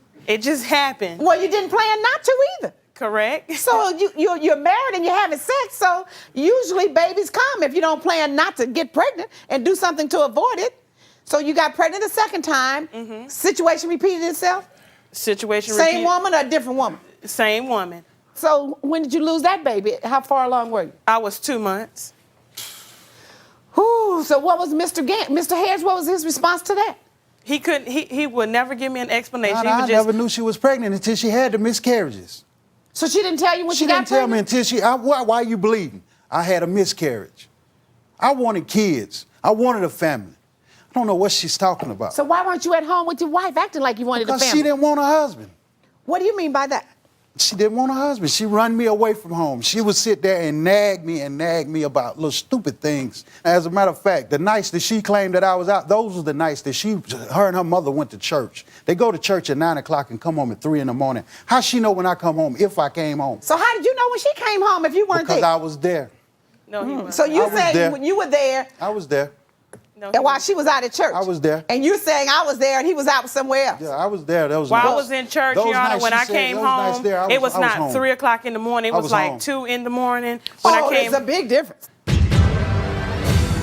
happened. Well, you didn't plan not to either. Correct. So you're married and you're having sex, so usually babies come if you don't plan not to get pregnant and do something to avoid it. So you got pregnant a second time. Mm-hmm. Situation repeated itself? Same woman or a different woman? Same woman. So when did you lose that baby? How far along were you? I was 2 months. Ooh, so what was Mr. Hedge, what was his response to that? He would never give me an explanation. I never knew she was pregnant until she had the miscarriages. So she didn't tell you when she got pregnant? She didn't tell me until why are you bleeding? I had a miscarriage. I wanted kids. I wanted a family. I don't know what she's talking about. So why weren't you at home with your wife acting like you wanted a family? Because she didn't want a husband. What do you mean by that? She didn't want a husband. She run me away from home. She would sit there and nag me about little stupid things. As a matter of fact, the nights that she claimed that I was out, those were the nights that her and her mother went to church. They go to church at 9 o'clock and come home at 3 in the morning. How she know when I come home, if I came home? So how did you know when she came home if you weren't there? Because I was there. No, he wasn't. So you saying when you were there, I was there. No, and while she was out at church? I was there. And you're saying I was there and he was out somewhere else? Yeah, I was there. While I was in church, Your Honor, when I came home, it was not 3 o'clock in the morning. It was like 2 in the morning. There's a big difference.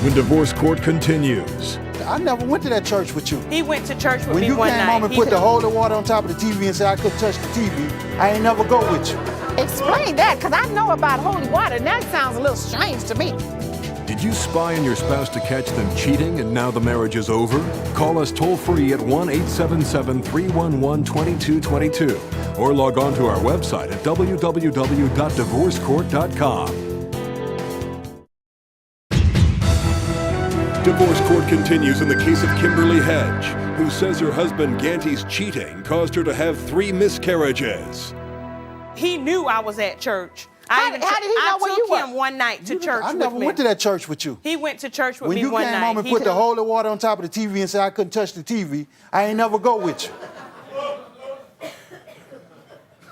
When divorce court continues. I never went to that church with you. He went to church with when me you one came night. home and put the holy water on top of the TV and said I couldn't touch the TV, I ain't never go with you. Explain that, because I know about holy water, and that sounds a little strange to me. Did you spy on your spouse to catch them cheating and now the marriage is over? Call us toll-free at 1-877-311-2222 or log on to our website at www.divorcecourt.com. Divorce court continues in the case of Kimberly Hedge, who says her husband Ganty's cheating caused her to have 3 miscarriages. He knew I was at church. How did he know where you were? I took him one night to church I with never me. went to that church with you. He went to church with me one night. When you came home and put the holy water on top of the TV and said I couldn't touch the TV, I ain't never go with you.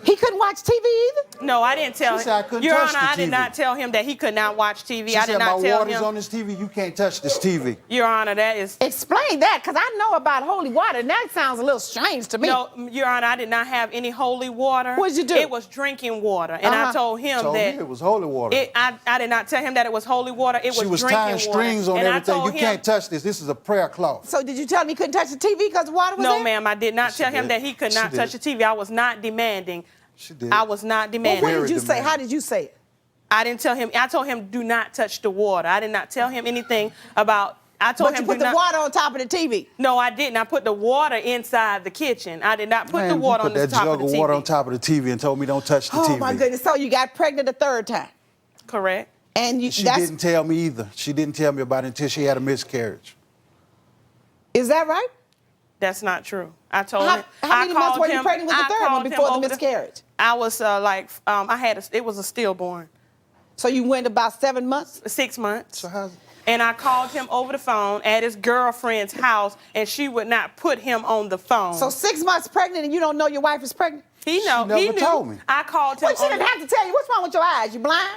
He couldn't watch TV either? No, I didn't tell She said I him. couldn't Your touch Honor, the I did TV. not tell him that he could not watch TV. She I said, did not my tell water's him. on this TV, you can't touch this TV. Your Honor, that is. Explain that, because I know about holy water, and that sounds a little strange to me. No, Your Honor, I did not have any holy water. What'd you do? It was drinking water, and I told him Told me that it was holy water. I did not tell him that it was holy water. It was She was drinking tying water. strings on and everything. I You told him, can't touch this. This is a prayer cloth. So did you tell him he couldn't touch the TV because the water was No, there? ma'am, I did not She tell him did. that he could She not did. touch the TV. I was not demanding. She did. I was not Well, demanding. what did Very you say? demanding. How did you say it? I didn't tell him. I told him do not touch the water. I did not tell him anything about. I told But him you put do the not. water on top of the TV. No, I didn't. I put the water inside the kitchen. I did not put Man, the you water put on the that top jug of the of water TV. on top of the TV and told me don't touch the Oh TV. my goodness! So you got pregnant a third time, Correct. and you, She that's didn't tell me either. She didn't tell me about it until she had a miscarriage. is that right? That's not true. I told How, him. how I many months called were you him- pregnant with the I third one called him before the over miscarriage? I was I had it was a stillborn, So you went about 7 months. 6 months. So how's And I called him over the phone at his girlfriend's house, and she would not put him on the phone. So 6 months pregnant, and you don't know your wife is pregnant? he know. never He knew. told me. I called him. Well, she on didn't the- have to tell you. What's wrong with your eyes? You blind?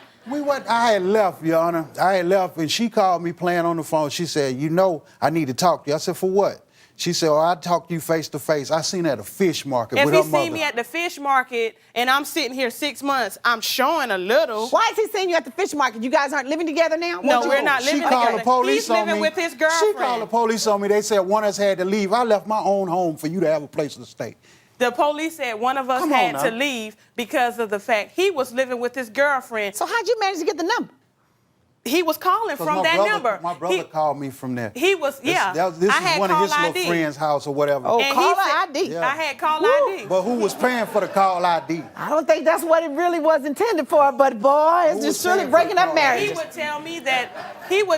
I had left, Your Honor. I had left, and she called me playing on the phone. She said, you know, I need to talk to you. I said, for what? She said, oh, I'll talk to you face to face. I seen her at a fish market If with he her mother. seen me at the fish market and I'm sitting here 6 months, I'm showing a little. Why is he seeing you at the fish market? You guys aren't living together now? No, What we're you- not She living called together. the police He's on living me. with his She girlfriend. called the police on me. They said one of us had to leave. I left my own home for you to have a place to stay. The police said one of us Come on had now. to leave because of the fact he was living with his girlfriend. So how'd you manage to get the number? He was calling 'Cause from my that brother, number. My brother He- called me from there. He was, yeah. This I is had one of his call little ID. friends' house or whatever. Oh, And he caller said- ID. Yeah. I had call Woo. ID. But who was paying for the call ID? I don't think that's what it really was intended for, but boy, it's Who just was really paying for breaking the up call? He marriages. would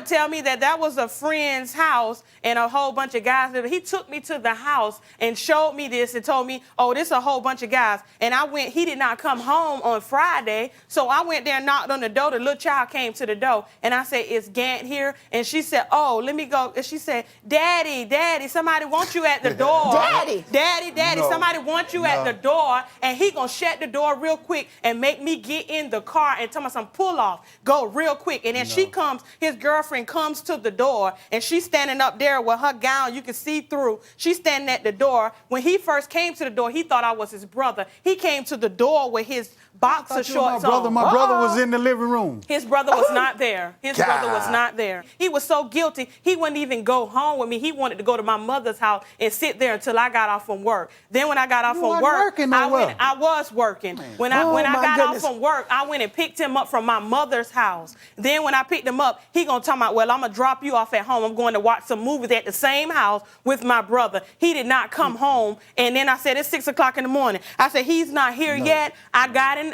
tell me that was a friend's house and a whole bunch of guys. He took me to the house and showed me this and told me, oh, this is a whole bunch of guys. And I went, he did not come home on Friday. So I went there and knocked on the door. The little child came to the door and I said, is Gant here? And she said, oh, let me go. And she said, Daddy, somebody wants you at the door. Daddy? Daddy, No. somebody wants you at No. the door. And he gonna shut the door real quick and make me get in the car and tell me some pull off. Go real quick. And then she comes, his girlfriend comes to the door and she's standing up there with her gown, you can see through. She's standing at the door. When he first came to the door, he thought I was his brother. He came to the door with his boxer Thought you were shorts my brother. on. My brother was in the living room. His brother was not there. His brother was God. not there. He was so guilty, he wouldn't even go home with me. He wanted to go to my mother's house and sit there until I got off from work. Then when I got off You from wasn't work, working I nowhere. went. I was working. When I Oh, when I my got goodness. off from work, I went and picked him up from my mother's house. Then when I picked him up, he gonna tell me, well, I'm gonna drop you off at home. I'm going to watch some movies at the same house with my brother. He did not come home. And then I said, it's 6 o'clock in the morning. I said, he's not here yet. I got in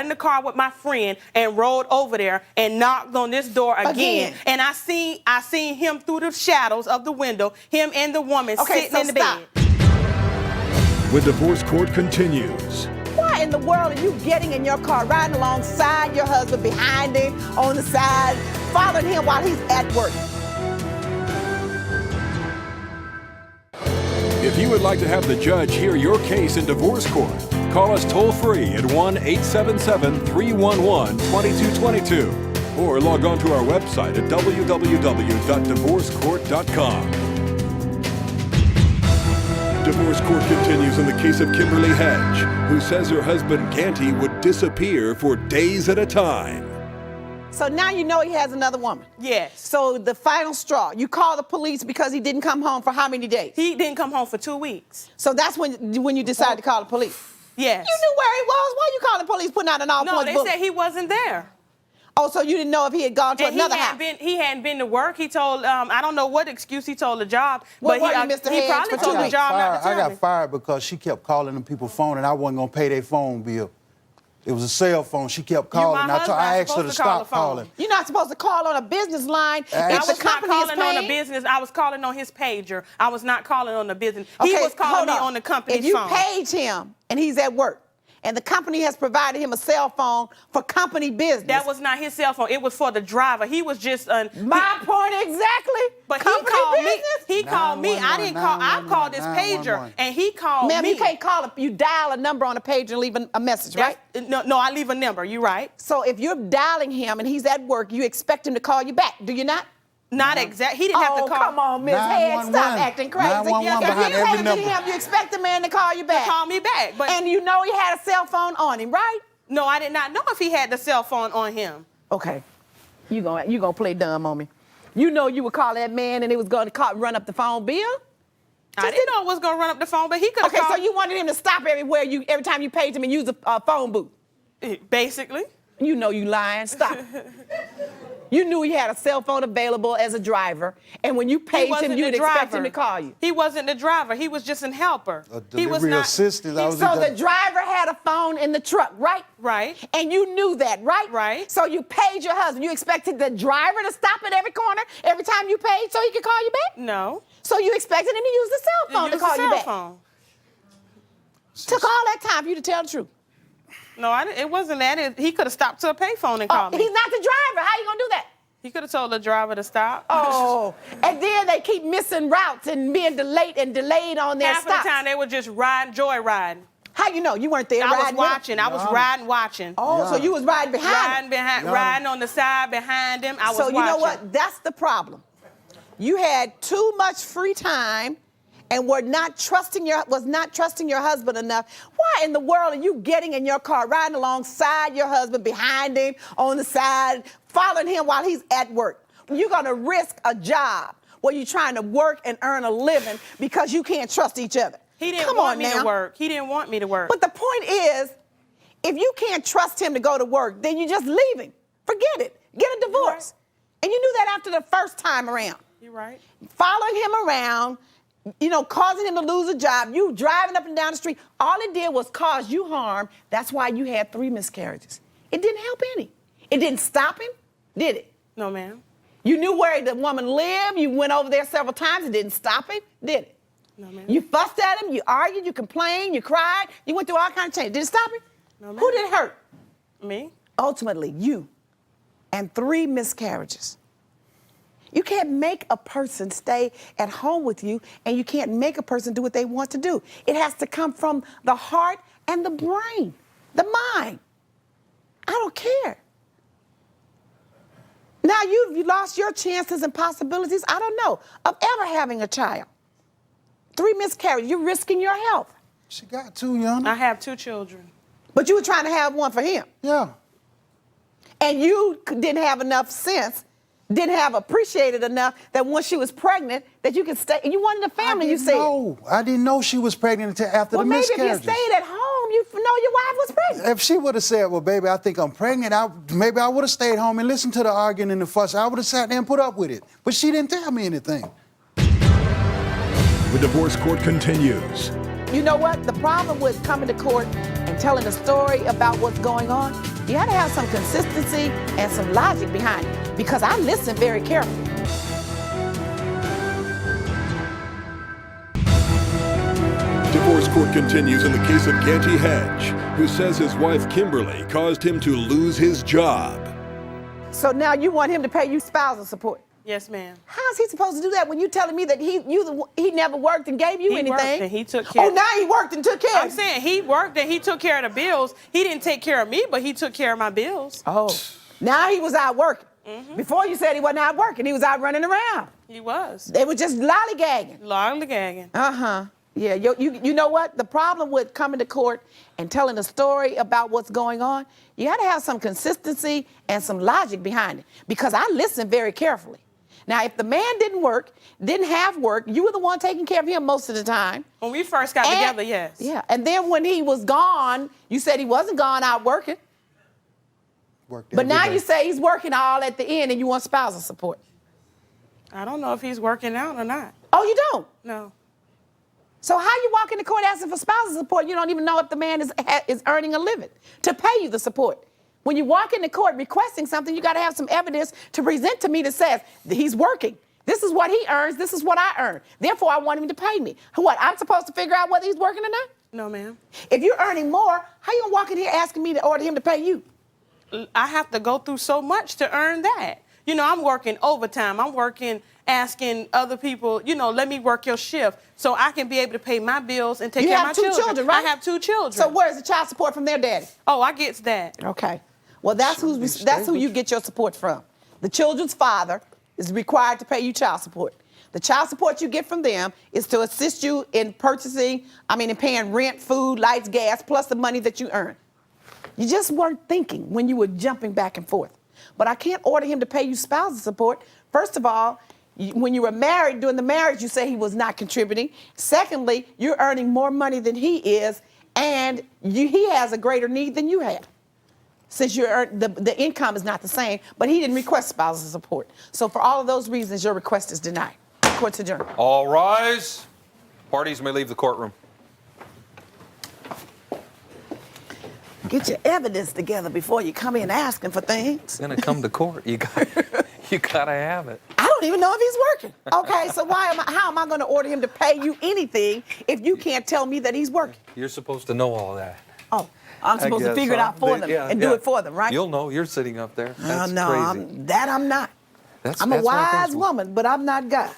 the car with my friend and rode over there and knocked on this door again. And I seen him through the shadows of the window, him and the woman Okay, sitting so in the stop. bed. The divorce court continues. Why in the world are you getting in your car, riding alongside your husband, behind him, on the side, following him while he's at work? If you would like to have the judge hear your case in divorce court, call us toll free at 1-877-311-2222 or log on to our website at www.divorcecourt.com. Divorce court continues in the case of Kimberly Hedge, who says her husband Ganti would disappear for days at a time. So now you know he has another woman. Yes. So the final straw, you call the police because he didn't come home for how many days? He didn't come home for 2 weeks. So that's when you decided to call the police. Yes. You knew where he was. Why you calling the police, putting out an all No, points they bulletin? said he wasn't there. Oh, so you didn't know if he had gone to And another house? he hadn't been to work. He told, I don't know what excuse he told the job, What but were you, Mr. he Hedge, probably for told the 2 weeks? job not to I tell got me. fired because she kept calling them people's phone and I wasn't gonna pay their phone bill. It was a cell phone. She kept You calling. my husband, I I'm asked her to supposed to call stop the phone. calling. You're not supposed to call on a business line I if I the was not company is calling on a paying. business. I was calling on his pager. I was not calling on the business. Okay, He was calling hold me on the company's If you phone. paid him and he's at work and the company has provided him a cell phone for company business. That was not his cell phone. It was for the driver. He was just my point exactly. But company he called business? me. He called me. I didn't call. I called this pager, and he called Ma'am, me. you can't call. You dial a number on a page and leave a message, right? No, I leave a number. You're right. So if you're dialing him and he's at work, you expect him to call you back, do you not? Not exact. He didn't have to call. Oh, come on, Miss Head, stop 911. acting crazy. 911 If behind you every hand it to number. him, you expect the man to call you back. Call me back. But And you know he had a cell phone on him, right? no, I did not know if he had the cell phone on him. Okay. You gonna play dumb on me. You know you would call that man and it was gonna run up the phone bill? I didn't know it was gonna run up the phone, but he could have Okay, called. so you wanted him to stop every time you paged him and use a phone booth. Basically. You know you lying. Stop. You knew he had a cell phone available as a driver, and when you He paged wasn't him, you the would expect driver. him to call you. He wasn't the driver. He was just an helper. A He was delivery not. assistant. I was So the driver had a phone in the truck, right? Right. And you knew that, right? Right. So you paid your husband. You expected the driver to stop at every corner every time you paid so he could call you back? No. So you expected him to use the cell phone to Use call the you cell back? phone. Took all that time for you to tell the truth. No, it wasn't that. He could have stopped to a payphone and Oh, called me. he's not the driver. How you gonna do that? He could have told the driver to stop. Oh, and then they keep missing routes and being delayed on their Half of stops. the time they were just joyriding. How you know? You weren't there I was riding with him? watching. I was riding, watching. Oh, so you was riding behind him. Riding on the side behind him. I was So watching. you know what? That's the problem. You had too much free time and was not trusting your husband enough. Why in the world are you getting in your car, riding alongside your husband, behind him, on the side, following him while he's at work? You're gonna risk a job where you're trying to work and earn a living because you can't trust each other. He didn't Come want on me now. to work. He didn't want me to work. But the point is, if you can't trust him to go to work, then you just leave him. Forget it. Get a divorce. And you knew that after the first time around. You're right. Following him around, causing him to lose a job, you driving up and down the street, all it did was cause you harm. That's why you had 3 miscarriages. It didn't help any. It didn't stop him, did it? No, ma'am. You knew where the woman lived. You went over there several times. It didn't stop him, did it? No, ma'am. You fussed at him, you argued, you complained, you cried, you went through all kinds of changes. Did it stop him? No, ma'am. Who did it hurt? Me? Ultimately, you. And 3 miscarriages. You can't make a person stay at home with you, and you can't make a person do what they want to do. It has to come from the heart and the brain, the mind. I don't care. Now you've lost your chances and possibilities, I don't know, of ever having a child. 3 miscarriages, you're risking your health. She got 2, Yana. I have 2 children. But you were trying to have one for him. Yeah. And you didn't have enough sense, didn't have appreciated enough that once she was pregnant, that you could stay. And you wanted a family, you said. No, I didn't know she was pregnant until after Well, the maybe if you miscarriages. stayed at home, you know your wife was pregnant. If she would have said, well, baby, I think I'm pregnant, maybe I would have stayed home and listened to the arguing and the fuss. I would have sat there and put up with it. But she didn't tell me anything. The divorce court continues. You know what? The problem with coming to court and telling a story about what's going on, you got to have some consistency and some logic behind it. Because I listen very carefully. Divorce court continues in the case of Ganty Hedge, who says his wife Kimberly caused him to lose his job. So now you want him to pay you spousal support. Yes, ma'am. How is he supposed to do that when you're telling me that he never worked and gave you He anything? worked and he took care. Oh, now he worked and took care. I'm saying he worked and he took care of the bills. He didn't take care of me, but he took care of my bills. Oh, now he was out working. Before you said he wasn't out working, he was out running around. He was. They were just lollygagging. Lollygagging. Yeah, you know what? The problem with coming to court and telling a story about what's going on, you got to have some consistency and some logic behind it. Because I listen very carefully. Now, if the man didn't have work, you were the one taking care of him most of the time. When we first got together, yes. Yeah, and then when he was gone, you said he wasn't gone out working. But now you say he's working all at the end and you want spousal support. I don't know if he's working out or not. Oh, you don't? No. So how you walk into court asking for spousal support? You don't even know if the man is earning a living to pay you the support. When you walk into court requesting something, you got to have some evidence to present to me that says that he's working. This is what he earns. This is what I earn. Therefore, I want him to pay me. What, I'm supposed to figure out whether he's working or not? No, ma'am. If you're earning more, how you gonna walk in here asking me to order him to pay you? I have to go through so much to earn that. You know, I'm working overtime. I'm working, asking other people, you know, let me work your shift so I can be able to pay my bills and take You care have of my two children, right? I have 2 children. So where's the child support from their daddy? Oh, I get that. Okay. Well, that's who you get your support from. The children's father is required to pay you child support. The child support you get from them is to assist you in in paying rent, food, lights, gas, plus the money that you earn. You just weren't thinking when you were jumping back and forth. But I can't order him to pay you spousal support. First of all, when you were married, during the marriage, you say he was not contributing. Secondly, you're earning more money than he is, and he has a greater need than you have. Since the income is not the same, but he didn't request spousal support. So for all of those reasons, your request is denied. Court's adjourned. All rise. Parties may leave the courtroom. Get your evidence together before you come in asking for things. It's gonna come to court. You gotta have it. I don't even know if he's working. Okay, so how am I going to order him to pay you anything if you can't tell me that he's working? You're supposed to know all of that. Oh, I'm supposed to figure it out for them and do it for them, right? You'll know. You're sitting up there. That's no, crazy. I'm not. I'm a wise woman, but I'm not God.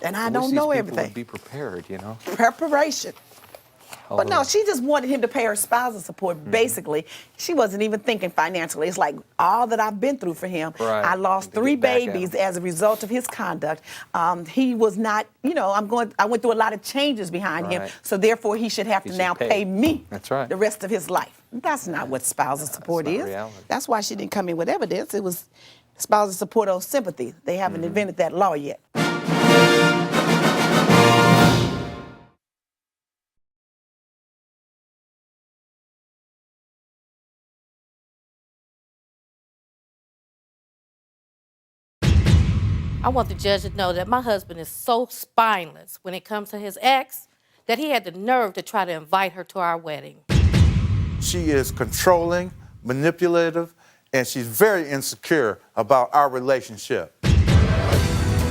And I don't know everything. Would be prepared, you know. Preparation. But no, she just wanted him to pay her spousal support. Basically, she wasn't even thinking financially. It's like all that I've been through for him. Right. I lost 3 babies as a result of his conduct. He was not, I went through a lot of changes behind him. So therefore, he should have to now pay me. That's right. The rest of his life. That's not what spousal support is. Reality. That's why she didn't come in with evidence. It was spousal support on sympathy. They haven't invented that law yet. I want the judge to know that my husband is so spineless when it comes to his ex that he had the nerve to try to invite her to our wedding. She is controlling, manipulative, and she's very insecure about our relationship.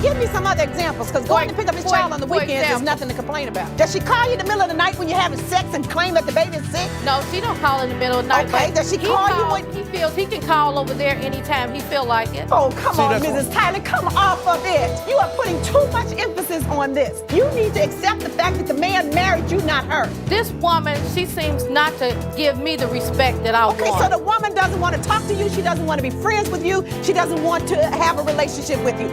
Give me some other examples, because going to pick up his child on the weekends is nothing to complain about. Does she call you in the middle of the night when you're having sex and claim that the baby is sick? No, she don't call in the middle of the night. Okay, does she call you when... He feels he can call over there anytime he feel like it. Oh, come on, Mrs. Tyler, come off of it. You are putting too much emphasis on this. You need to accept the fact that the man married you, not her. This woman, she seems not to give me the respect that I want. Okay, so the woman doesn't want to talk to you. She doesn't want to be friends with you. She doesn't want to have a relationship with you.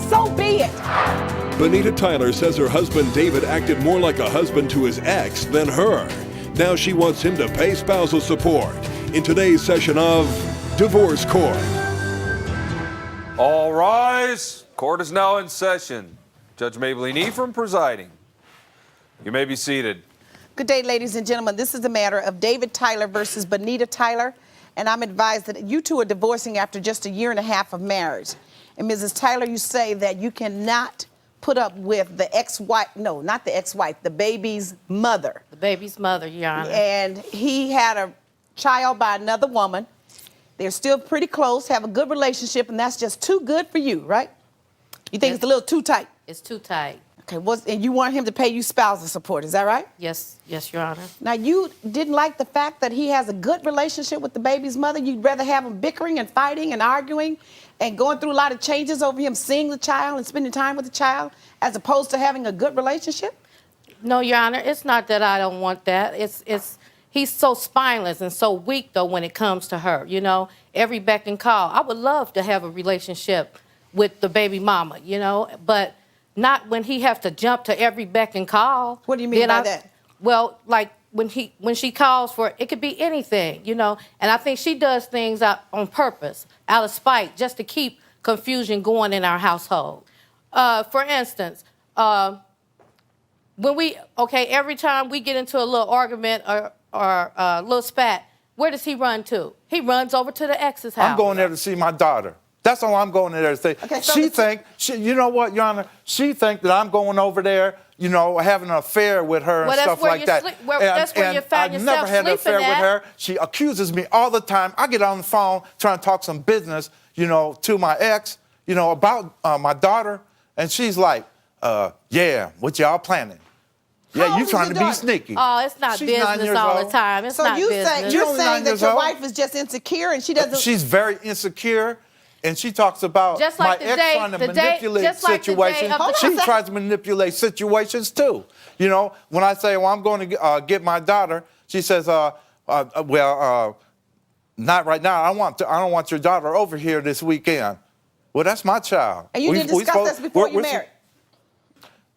So be it. Benita Tyler says her husband David acted more like a husband to his ex than her. Now she wants him to pay spousal support in today's session of Divorce Court. All rise. Court is now in session. Judge Maybelline Ephraim presiding. You may be seated. Good day, ladies and gentlemen. This is the matter of David Tyler versus Benita Tyler, and I'm advised that you two are divorcing after just 1.5 years of marriage. And Mrs. Tyler, you say that you cannot put up with the ex-wife, no, not the ex-wife, the baby's mother. The baby's mother, Your Honor. And he had a child by another woman. They're still pretty close, have a good relationship, and that's just too good for you, right? You think it's a little too tight? It's too tight. Okay, and you want him to pay you spousal support, is that right? Yes, Your Honor. Now, you didn't like the fact that he has a good relationship with the baby's mother. You'd rather have him bickering and fighting and arguing and going through a lot of changes over him seeing the child and spending time with the child as opposed to having a good relationship? No, Your Honor, it's not that I don't want that. He's so spineless and so weak, though, when it comes to her, every beck and call. I would love to have a relationship with the baby mama, but not when he has to jump to every beck and call. What do you mean by that? Well, like when she calls for it could be anything, and I think she does things out on purpose, out of spite, just to keep confusion going in our household. For instance, every time we get into a little argument or a little spat, where does he run to? He runs over to the ex's house. I'm going there to see my daughter. That's all I'm going there to say. Okay, so you know what, Your Honor? She think that I'm going over there, having an affair with her and stuff like that. That's where you find yourself I never had an affair with her. She accuses me all the time. I get on the phone trying to talk some business, to my ex, about my daughter. And she's like, yeah, what y'all planning? How Yeah, old you is trying your to be daughter? sneaky. Oh, it's not She's 9 business years all the old. time. It's So not you're business. saying only 9 that years your old. wife is just insecure and she doesn't. She's very insecure, and she talks about Just like my the ex day- trying to the day- manipulate just like the day situations. of the- Hold on a She second. tries to manipulate situations too. You know, when I say, well, I'm going to get my daughter, she says, not right now. I don't want your daughter over here this weekend. Well, that's my child. And you didn't discuss this before you married.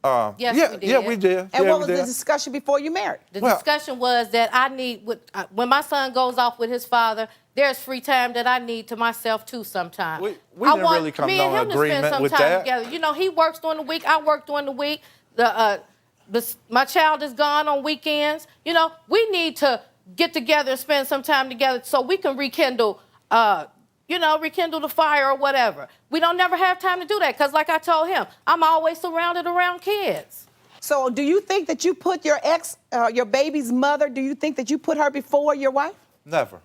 Yes, yeah, we did. Yeah, we did. And yeah, what we was did. the discussion before you married? The Well- discussion was that I need, when my son goes off with his father, there's free time that I need to myself too sometimes. We I didn't want really come me to and an him to spend agreement some with time that. together. You know, he works during the week, I work during the week. My child is gone on weekends. You know, we need to get together and spend some time together so we can rekindle the fire or whatever. We don't never have time to do that because, like I told him, I'm always surrounded around kids. So do you think that you put your your baby's mother, do you think that you put her before your wife? Never.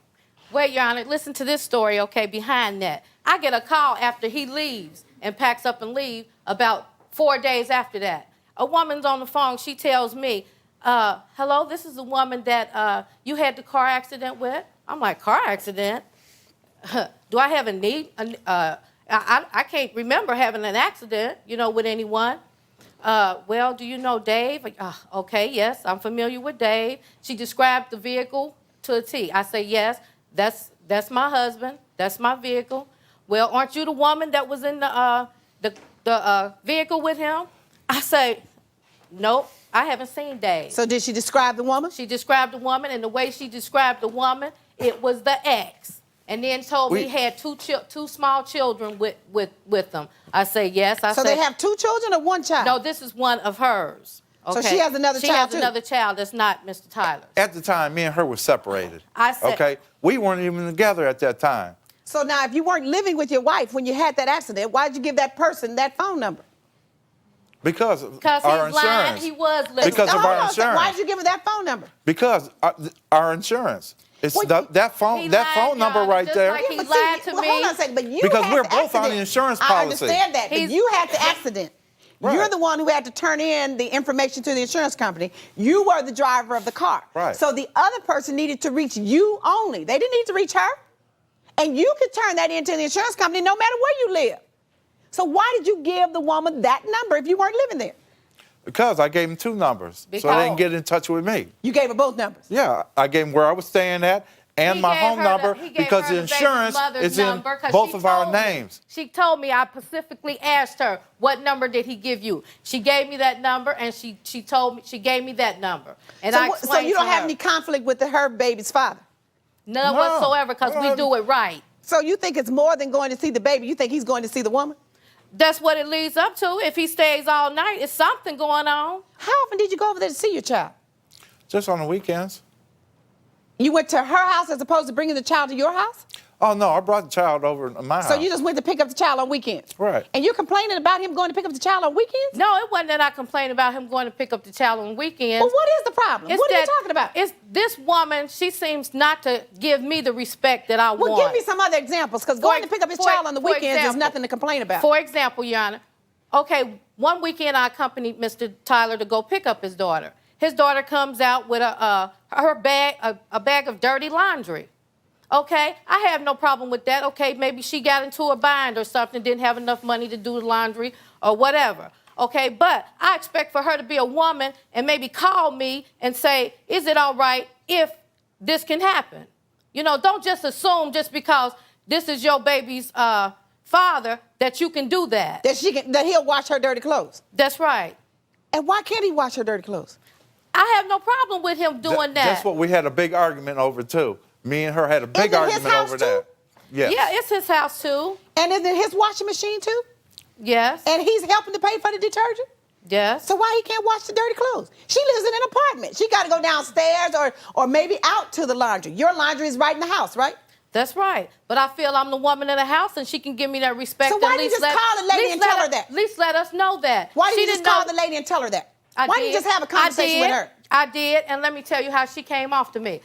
Wait, Your Honor, listen to this story, okay, behind that. I get a call after he leaves and packs up and leave about 4 days after that. A woman's on the phone, she tells me, hello, this is the woman that you had the car accident with. I'm like, car accident? Do I have a need? I can't remember having an accident, with anyone. Well, do you know Dave? Okay, yes, I'm familiar with Dave. She described the vehicle to a T. I say, yes, that's my husband. That's my vehicle. Well, aren't you the woman that was in the vehicle with him? I say, nope, I haven't seen Dave. So did she describe the woman? She described the woman, and the way she described the woman, it was the ex. And then told me he had two small children with them. I say, yes. So they have 2 children or 1 child? No, this is one of hers. So Okay? she has another child, She has too? another child that's not Mr. Tyler's. At the time, me and her were separated. I said- Okay? We weren't even together at that time. So now if you weren't living with your wife when you had that accident, why did you give that person that phone number? Because Because our he's lying. insurance. He was living. Because of Hold our on a second. insurance. Why did you give her that phone number? Because our insurance. It's Well, that phone he that lied, phone number Your Honor, right just there. like he But lied to hold me. on a second, but you Because had we're the both on the accident. insurance I policy. understand that, but He's- you had the accident. Right. You're the one who had to turn in the information to the insurance company. You were the driver of the car. Right. So the other person needed to reach you only. They didn't need to reach her. And you could turn that into the insurance company no matter where you live. So why did you give the woman that number if you weren't living there? Because I gave him 2 numbers. So Because- they didn't get in touch with me. You gave her both numbers. Yeah, I gave him where I was staying at and He my gave home her number he gave because her the baby's insurance mother's is in number 'cause both she of our told me. names. She told me, I specifically asked her, what number did he give you? She gave me that number, and she told me, she gave me that number. And I So explained you don't to have her, any conflict with her baby's father? none No. whatsoever, because we do it right. So you think it's more than going to see the baby? You think he's going to see the woman? That's what it leads up to. If he stays all night, it's something going on. How often did you go over there to see your child? Just on the weekends. You went to her house as opposed to bringing the child to your house? Oh, no, I brought the child over to my house. So you just went to pick up the child on weekends? Right. And you're complaining about him going to pick up the child on weekends? No, it wasn't that I complained about him going to pick up the child on weekends. Well, what is the problem? What are you talking about? It's this woman, she seems not to give me the respect that I Well, want. give me some other examples, because going to pick up his child on the for weekends is example- nothing to complain about. For example, Your Honor, okay, one weekend I accompanied Mr. Tyler to go pick up his daughter. His daughter comes out with a bag of dirty laundry. Okay, I have no problem with that. Okay, maybe she got into a bind or something, didn't have enough money to do the laundry or whatever. Okay, but I expect for her to be a woman and maybe call me and say, is it all right if this can happen? Don't just assume just because this is your baby's father that you can do that. That he'll wash her dirty clothes. That's right. And why can't he wash her dirty clothes? I have no problem with him doing that. That's what we had a big argument over, too. Me and her had a big Is it his argument house, over too? that. Yes. Yeah, it's his house too. And is it his washing machine too? Yes. And he's helping to pay for the detergent? Yes. So why he can't wash the dirty clothes? She lives in an apartment. She got to go downstairs or maybe out to the laundry. Your laundry is right in the house, right? That's right. But I feel I'm the woman in the house and she can give me that respect. So why At didn't you least just call the lady least and let tell her that? At least let us know that. Why didn't She you just didn't call know- the lady and tell her that? I Why did. didn't you just have a conversation with her? I did, and let me tell you how she came off to me.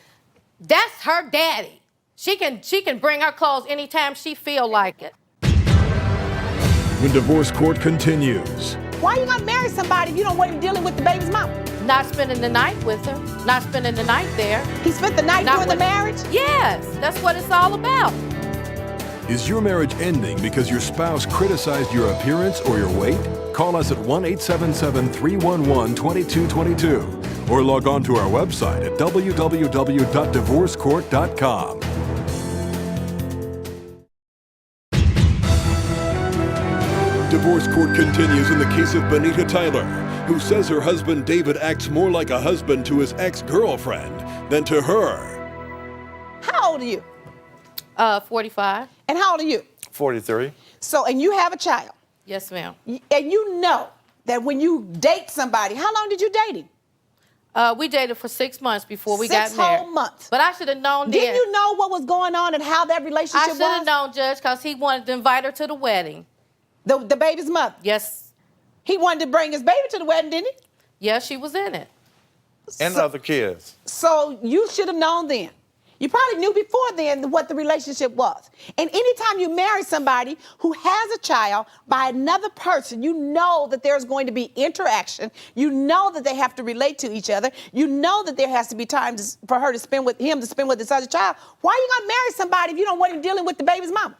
That's her daddy. She can bring her clothes anytime she feel like it. When divorce court continues. Why are you going to marry somebody if you don't want him dealing with the baby's mama? Not spending the night with her. Not spending the night there. He spent the night Not during the with- marriage? Yes, that's what it's all about. Is your marriage ending because your spouse criticized your appearance or your weight? Call us at 1-877-311-2222 or log on to our website at www.divorcecourt.com. Divorce Court continues in the case of Benita Tyler, who says her husband David acts more like a husband to his ex-girlfriend than to her. How old are you? 45. And how old are you? 43. So, and you have a child. Yes, ma'am. And you know that when you date somebody, how long did you date him? We dated for 6 months before we 6 got married. whole months. But I should have known then. Didn't you know what was going on and how that relationship I was? should have known, Judge, because he wanted to invite her to the wedding. The baby's mother? Yes. He wanted to bring his baby to the wedding, didn't he? Yes, she was in it. And other kids. So you should have known then. You probably knew before then what the relationship was. And anytime you marry somebody who has a child by another person, you know that there's going to be interaction. You know that they have to relate to each other. You know that there has to be time for her to spend with him to spend with this other child. Why are you going to marry somebody if you don't want him dealing with the baby's mama?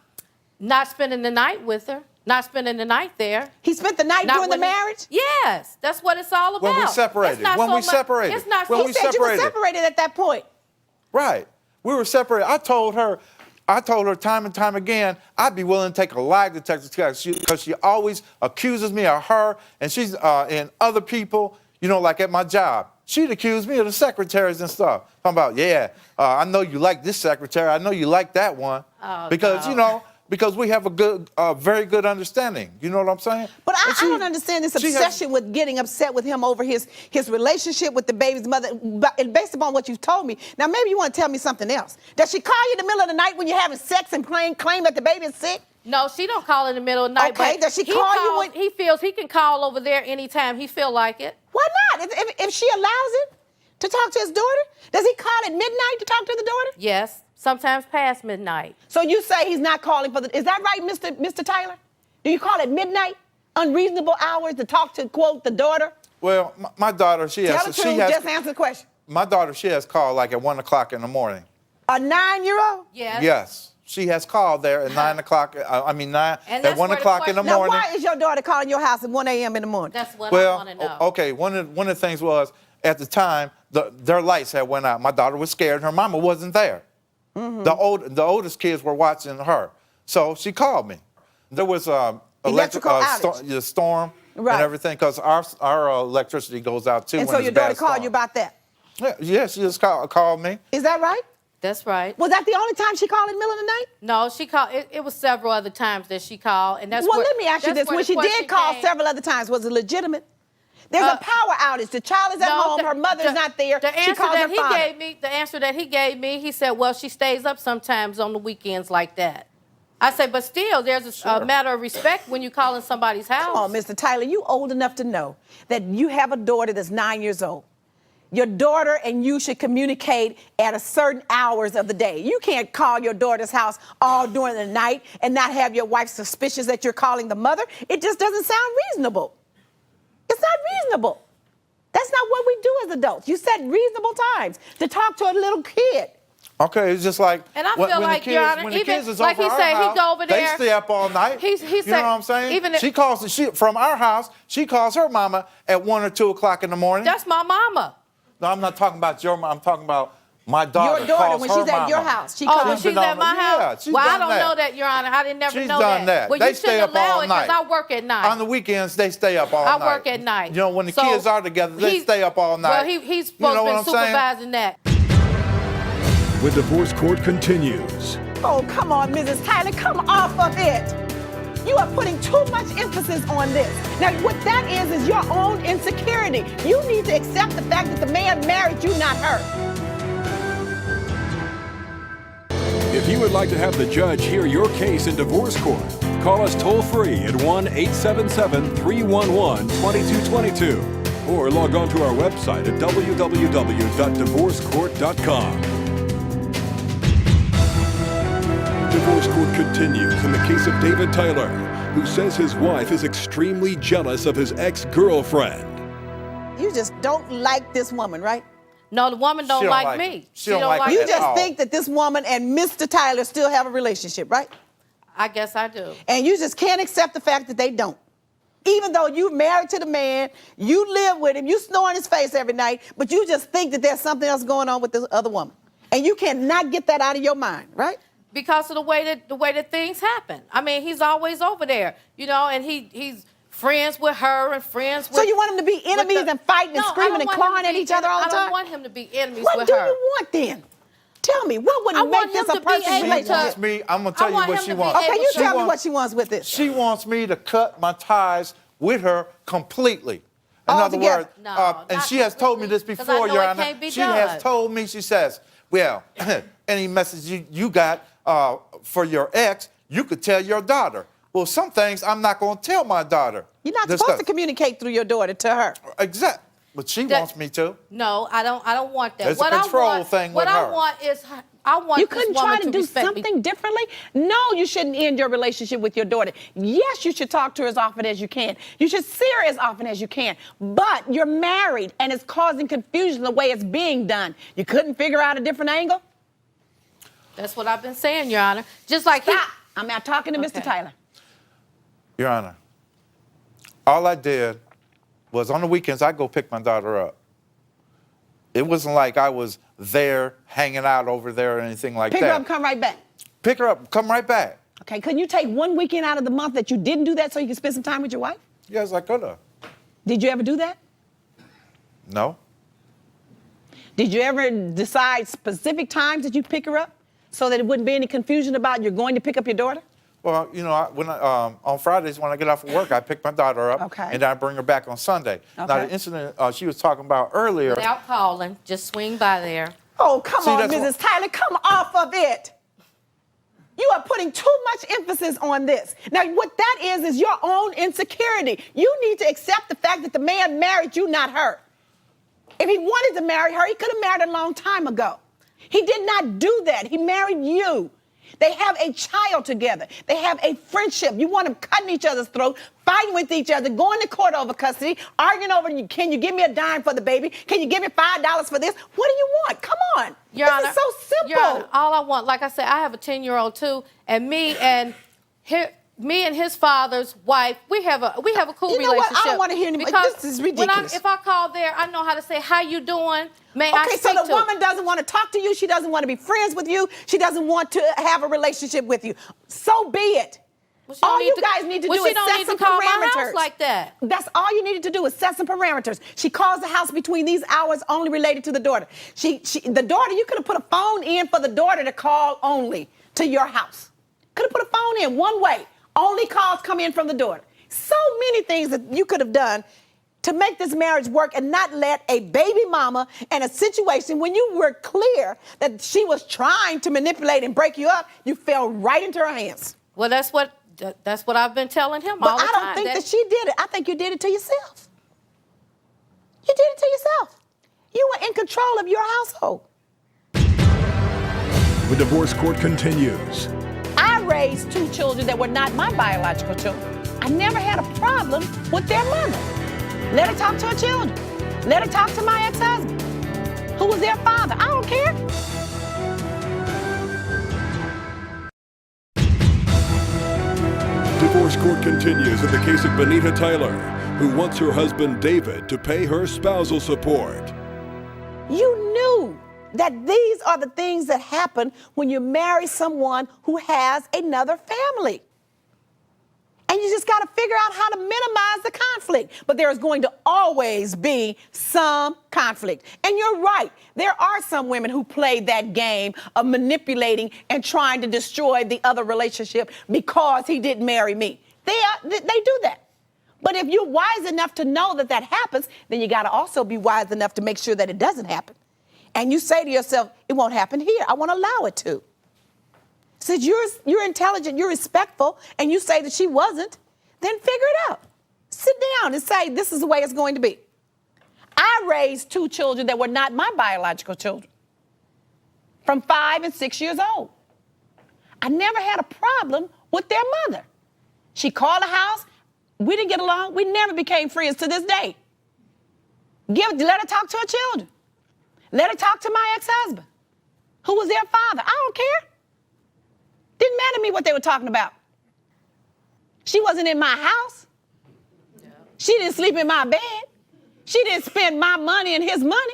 Not spending the night with her. Not spending the night there. He spent the night during the marriage? Yes, that's what it's all about. When we separated. It's not When so we much- separated. It's not When so we He said you were separated. separated at that point. Right. We were separated. I told her time and time again, I'd be willing to take a lie detector test because she always accuses me of her and she's and other people, you know, like at my job. She'd accuse me of the secretaries and stuff. I'm about, I know you like this secretary. I know you like that one. Oh, because, no. you know, because we have a very good understanding. You know what I'm saying? But I And she- don't understand this she has- obsession with getting upset with him over his relationship with the baby's mother, based upon what you've told me. Now, maybe you want to tell me something else. Does she call you in the middle of the night when you're having sex and claim that the baby is sick? No, she don't call in the middle of the night. Okay, but does she he call you calls- when- He feels he can call over there anytime he feel like it. Why not? If she allows it to talk to his daughter, does he call at midnight to talk to the daughter? Yes, sometimes past midnight. So you say he's not calling for the, is that right, Mr. Tyler? Do you call at midnight, unreasonable hours to talk to, quote, the daughter? Well, my daughter, Tell the truth, just answer the question. my daughter, she has called like at 1 o'clock in the morning. A 9-year-old? Yes. Yes. She has called there at 9 o'clock, And at that's 1 where the o'clock in the question- Now, morning. why is your daughter calling your house at 1 a.m. in the morning? That's what I Well, want to know. okay, one of the things was, at the time, their lights had went out. My daughter was scared. Her mama wasn't there. Mm-hmm. The oldest kids were watching her. So she called me. There was Electrical outage. the storm Right. and everything, because our electricity goes out too And when so it's your a bad daughter called storm. you about that. Yeah, she just called me. Is that right? That's right. Was that the only time she called in the middle of the night? No, she called. It was several other times that she called, and that's Well, where- let me ask you that's this. where When the she did question call came. several other times, was it legitimate? There's a power outage. The child is at No, home. the- Her mother's the- not there. The She answer calls that her he father. gave me, the answer that he gave me, he said, "Well, she stays up sometimes on the weekends like that." I said, "But still, there's a matter of respect when you call in somebody's house." Come on, Mr. Tyler, you old enough to know that you have a daughter that's 9 years old. Your daughter and you should communicate at a certain hours of the day. You can't call your daughter's house all during the night and not have your wife suspicious that you're calling the mother. It just doesn't sound reasonable. It's not reasonable. That's not what we do as adults. You set reasonable times to talk to a little kid. Okay, it's just like And I when feel the like, kids, Your Honor, when the even kids is like over he our said, he house, go over they there. stay up all night. He you said, know what I'm saying? even if- She calls from our house. She calls her mama at 1 or 2 o'clock in the morning. That's my mama. No, I'm not talking about your mom. I'm talking about my daughter. Your daughter, calls when her she's at your mama. house, she Oh, calls when She's she's been at on- my house? yeah, she's Well, I done don't that. know that, Your Honor. I didn't never She's know done that. Well, They you stay shouldn't up all allow it because night. I work at night. On the weekends, they stay up all I night. work at night. You know, when the So, kids are together, they he's- stay up all night. Well, he's You know supposed what to I'm be saying? supervising that. The Divorce Court continues. Oh, come on, Mrs. Tyler, come off of it. You are putting too much emphasis on this. Now, what that is your own insecurity. You need to accept the fact that the man married you, not her. If you would like to have the judge hear your case in divorce court, call us toll-free at 1-877-311-2222 or log on to our website at www.divorcecourt.com. Divorce Court continues in the case of David Tyler, who says his wife is extremely jealous of his ex-girlfriend. You just don't like this woman, right? No, the woman don't don't like like me. her. She don't like her You at just all. think that this woman and Mr. Tyler still have a relationship, right? I guess I do. And you just can't accept the fact that they don't. Even though you married to the man, you live with him, you snore in his face every night, but you just think that there's something else going on with this other woman. And you cannot get that out of your mind, right? Because of the way that things happen. I mean, he's always over there, you know, and he's friends with her and friends with. So you want him to be enemies and fighting and screaming and clawing at each other all the time? I don't want him to be enemies What with do her. you want then? Tell me, what would I make want this him a to be perfect able She relationship? wants me, I'm gonna tell you want what him she to be wants. Okay, you She tell me wants- what she wants with this. She wants me to cut my ties with her completely. In other Altogether? words, No, and not she has told me this completely, 'cause before, I know Your it Honor. can't be She done. has told me, she says, well, any message you got for your ex, you could tell your daughter. Well, some things I'm not going to tell my daughter. You're not This supposed to stuff. communicate through your daughter to her. Exact. But she That- wants me to. No, I don't want that. It's a control thing what with I her. want is I want You this couldn't woman try to do respect me. something differently? No, you shouldn't end your relationship with your daughter. Yes, you should talk to her as often as you can. You should see her as often as you can. But you're married and it's causing confusion the way it's being done. You couldn't figure out a different angle? That's what I've been saying, Your Honor. Just like Stop. I'm not talking to Mr. Okay. Tyler. Your Honor, all I did was on the weekends, I'd go pick my daughter up. It wasn't like I was there hanging out over there or anything like Pick that. her up, come right back. Pick her up, come right back. Okay, couldn't you take one weekend out of the month that you didn't do that so you could spend some time with your wife? Yes, I could have. Did you ever do that? No. Did you ever decide specific times that you pick her up so that it wouldn't be any confusion about you're going to pick up your daughter? Well, you know, on Fridays when I get off of work, I pick my daughter up, Okay. and then I bring her back on Sunday. Now, Okay. the incident she was talking about earlier, without calling, just swing by there. Oh, come See, on, that's Mrs. Tyler, come off of it. You are putting too much emphasis on this. Now, what that is your own insecurity. You need to accept the fact that the man married you, not her. If he wanted to marry her, he could have married a long time ago. He did not do that. He married you. They have a child together. They have a friendship. You want them cutting each other's throat, fighting with each other, going to court over custody, arguing over, can you give me a dime for the baby? Can you give me $5 for this? What do you want? Come on. Your This Honor, is so simple. Your Honor, all I want, like I said, I have a 10-year-old too, and me and his father's wife, we have a cool You know what? relationship. I don't wanna hear any more. Because This is when ridiculous. if I call there, I know how to say, how you doing? May I Okay, so speak the to? woman doesn't want to talk to you. She doesn't want to be friends with you. She doesn't want to have a relationship with you. So be it. Well, she don't All need you to- guys need to well, do she is don't set need to some call my house parameters. like that. That's all you needed to do is set some parameters. She calls the house between these hours only related to the daughter. The daughter, you could have put a phone in for the daughter to call only to your house. Could have put a phone in one way. Only calls come in from the daughter. So many things that you could have done to make this marriage work and not let a baby mama in a situation when you were clear that she was trying to manipulate and break you up, you fell right into her hands. Well, that's what I've been telling him But all the I time. don't think that she did it. I think you did it to yourself. You did it to yourself. You were in control of your household. The divorce court continues. I raised 2 children that were not my biological children. I never had a problem with their mother. Let her talk to her children. Let her talk to my ex-husband, who was their father. I don't care. Divorce court continues in the case of Benita Tyler, who wants her husband David to pay her spousal support. You knew that these are the things that happen when you marry someone who has another family. And you just got to figure out how to minimize the conflict. But there is going to always be some conflict. And you're right. There are some women who play that game of manipulating and trying to destroy the other relationship because he didn't marry me. They do that. But if you're wise enough to know that that happens, then you got to also be wise enough to make sure that it doesn't happen. And you say to yourself, it won't happen here. I won't allow it to. Since you're intelligent, you're respectful, and you say that she wasn't, then figure it out. Sit down and say, this is the way it's going to be. I raised 2 children that were not my biological children, from 5 and 6 years old. I never had a problem with their mother. She called the house. We didn't get along. We never became friends to this day. Let her talk to her children. Let her talk to my ex-husband, who was their father. I don't care. Didn't matter to me what they were talking about. She wasn't in my house. She didn't sleep in my bed. She didn't spend my money and his money.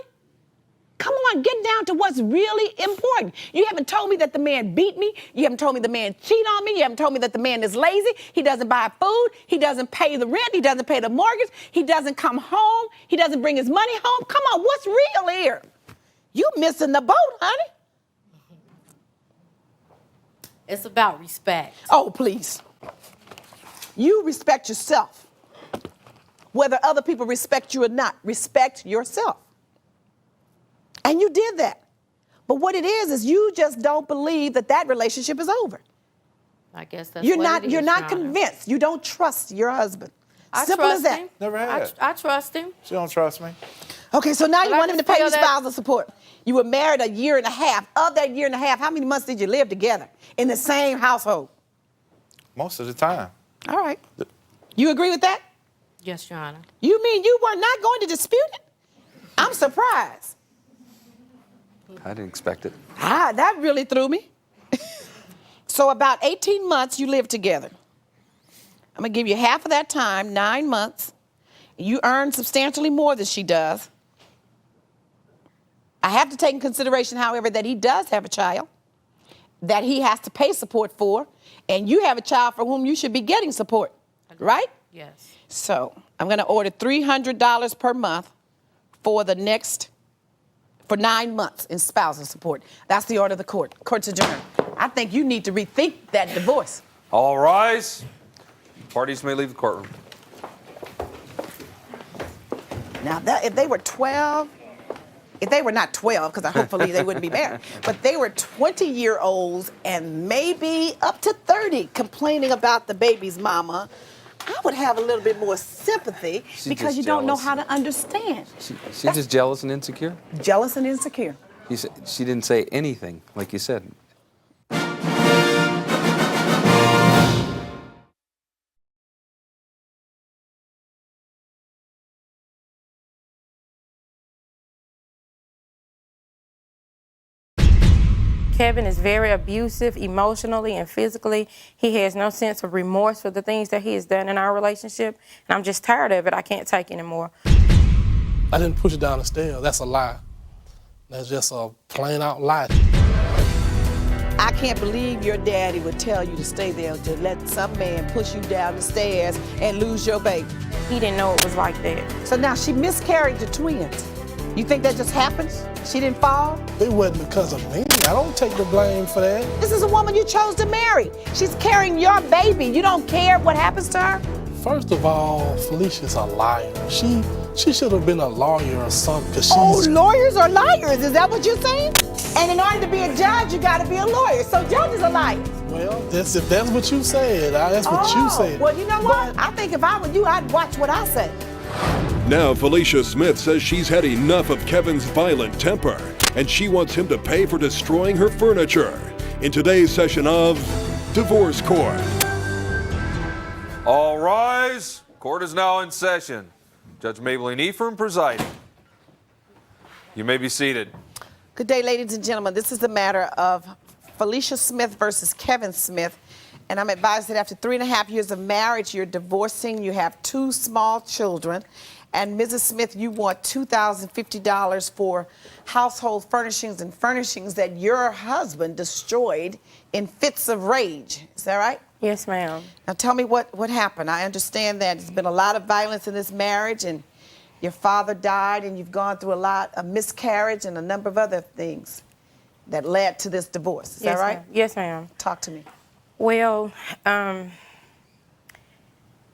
Come on, get down to what's really important. You haven't told me that the man beat me. You haven't told me the man cheated on me. You haven't told me that the man is lazy. He doesn't buy food. He doesn't pay the rent. He doesn't pay the mortgage. He doesn't come home. He doesn't bring his money home. Come on, what's real here? You missing the boat, honey. It's about respect. Oh, please. You respect yourself. Whether other people respect you or not, respect yourself. And you did that. But what it is you just don't believe that relationship is over. I guess that's You're what not it is, you're not Your Honor. convinced. You don't trust your husband. I Simple trust as that. him. Never had. I trust him. She don't trust me. Okay, so now you But I want him to just pay you feel that- spousal support. You were married a year and a half. Of that year and a half, how many months did you live together in the same household? Most of the time. All right. You agree with that? Yes, Your Honor. You mean you were not going to dispute it? I'm surprised. I didn't expect it. That really threw me. So about 18 months you lived together. I'm going to give you half of that time, 9 months. You earn substantially more than she does. I have to take in consideration, however, that he does have a child that he has to pay support for, and you have a child for whom you should be getting support, right? Yes. So I'm going to order $300 per month for 9 months in spousal support. That's the order of the court. Court's adjourned. I think you need to rethink that divorce. All rise. Parties may leave the courtroom. Now, if they were 12, if they were not 12, because hopefully they wouldn't be married, but they were 20-year-olds and maybe up to 30 complaining about the baby's mama, I would have a little bit more sympathy because you don't know how to understand. She's just jealous and insecure? Jealous and insecure. She didn't say anything, like you said. Kevin is very abusive emotionally and physically. He has no sense of remorse for the things that he has done in our relationship. And I'm just tired of it. I can't take anymore. I didn't push it down the stairs. That's a lie. That's just a plain out lie. I can't believe your daddy would tell you to stay there to let some man push you down the stairs and lose your baby. He didn't know it was like that. So now she miscarried the twins. You think that just happens? She didn't fall? It wasn't because of me. I don't take the blame for that. This is a woman you chose to marry. She's carrying your baby. You don't care what happens to her? First of all, Felicia's a liar. She should have been a lawyer or something. Cause Oh, lawyers are liars. Is that what you're saying? And in order to be a judge, you got to be a lawyer. So judges are liars. Well, if that's what you said, that's what you said. Well, you know what? I think if I were you, I'd watch what I say. Now Felicia Smith says she's had enough of Kevin's violent temper, and she wants him to pay for destroying her furniture. In today's session of Divorce Court. All rise. Court is now in session. Judge Maybelline Ephraim presiding. You may be seated. Good day, ladies and gentlemen. This is the matter of Felicia Smith versus Kevin Smith. And I'm advised that after 3.5 years of marriage, you're divorcing. You have 2 small children. And Mrs. Smith, you want $2,050 for household furnishings and furnishings that your husband destroyed in fits of rage. Is that right? Yes, ma'am. Now tell me what happened. I understand that there's been a lot of violence in this marriage, and your father died, and you've gone through a lot of miscarriage and a number of other things that led to this divorce. Is that right? Ma'am. Yes, ma'am. Talk to me. Well,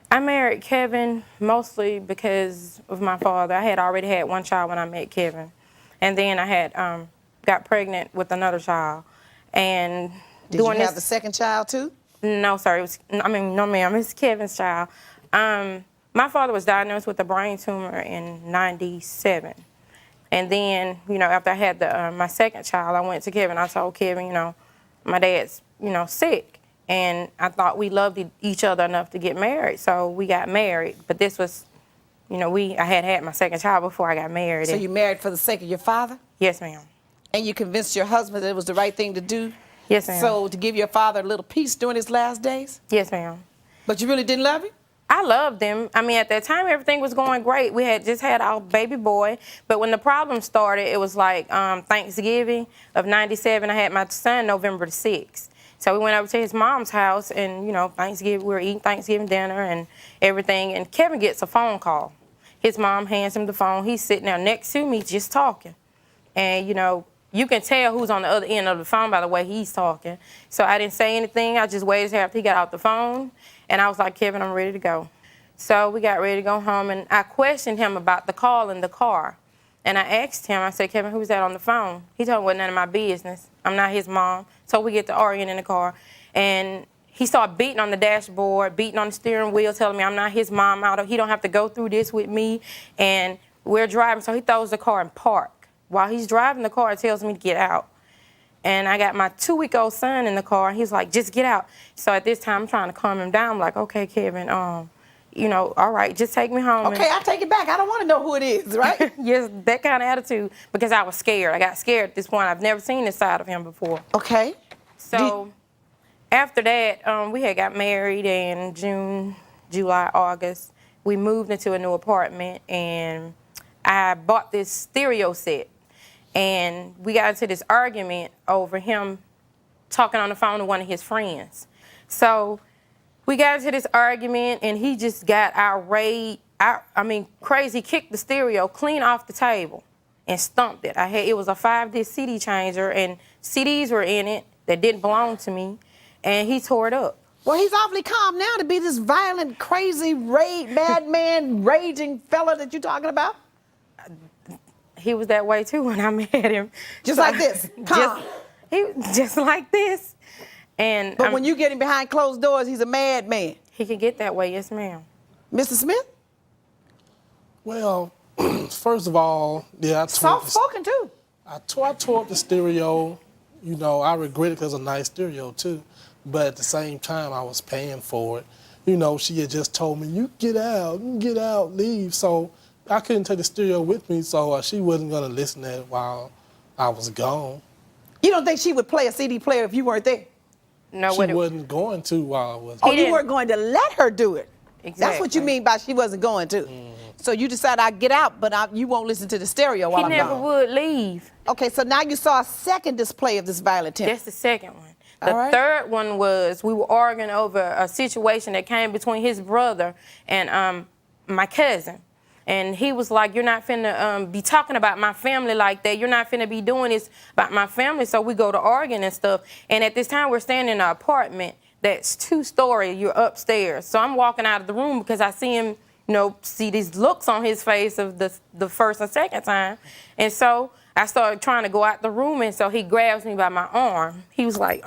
I married Kevin mostly because of my father. I had already had 1 child when I met Kevin. And then I had got pregnant with another child. And Did you have the second child too? No, sir. No, ma'am. It's Kevin's child. My father was diagnosed with a brain tumor in '97. And then, after I had my second child, I went to Kevin. I told Kevin, my dad's, sick. And I thought we loved each other enough to get married. So we got married. But this was You know, I had my second child before I got married. So you married for the sake of your father? Yes, ma'am. And you convinced your husband that it was the right thing to do? Yes, ma'am. So to give your father a little peace during his last days? Yes, ma'am. But you really didn't love him? I loved him. I mean, at that time, everything was going great. We had just had our baby boy. But when the problem started, it was like Thanksgiving of '97. I had my son November the 6th. So we went over to his mom's house, and, you know, we were eating Thanksgiving dinner and everything. And Kevin gets a phone call. His mom hands him the phone. He's sitting there next to me just talking. And, you know, you can tell who's on the other end of the phone by the way he's talking. So I didn't say anything. I just waited after he got off the phone. And I was like, Kevin, I'm ready to go. So we got ready to go home, and I questioned him about the call in the car. And I asked him, I said, Kevin, who's that on the phone? He told me it wasn't none of my business. I'm not his mom. So we get to arguing in the car. And he started beating on the dashboard, beating on the steering wheel, telling me I'm not his mom. He don't have to go through this with me. And we're driving, so he throws the car in park. While he's driving the car, he tells me to get out. And I got my 2-week-old son in the car, and he's like, just get out. So at this time, I'm trying to calm him down. I'm like, okay, Kevin, you know, all right, just take me home. Okay, I'll take it back. I don't want to know who it is, right? Yes, that kind of attitude, because I was scared. I got scared at this point. I've never seen this side of him before. Okay. So after that, we had got married in June, July, August. We moved into a new apartment, and I bought this stereo set. And we got into this argument over him talking on the phone to one of his friends. So we got into this argument, and he just got irate. I mean, crazy, kicked the stereo clean off the table and stumped it. It was a 5-disc CD changer, and CDs were in it that didn't belong to me, and he tore it up. Well, he's awfully calm now to be this violent, crazy, madman, raging fella that you're talking about. He was that way too when I met him. Just like this, calm. Just like this. But when you get him behind closed doors, he's a madman. He can get that way, yes, ma'am. Mr. Smith? Well, first of all, yeah, I soft-spoken too. I tore up the stereo. You know, I regret it because it's a nice stereo too. But at the same time, I was paying for it. You know, she had just told me, you get out, leave. So I couldn't take the stereo with me, so she wasn't going to listen to it while I was gone. You don't think she would play a CD player if you weren't there? No, she wasn't going to while I was gone. Oh, you weren't going to let her do it? Exactly. That's what you mean by she wasn't going to. Mm-hmm. So you decided I'd get out, but you won't listen to the stereo while I'm gone. He never would leave. Okay, so now you saw a second display of this violent temper. That's the second one. The third one was we were arguing over a situation that came between his brother and my cousin. And he was like, you're not finna be talking about my family like that. You're not finna be doing this about my family. So we go to arguing and stuff. And at this time, we're staying in an apartment that's 2-story. You're upstairs. So I'm walking out of the room because I see him, you know, see these looks on his face of the first and second time. And so I started trying to go out the room, and so he grabs me by my arm. He was like,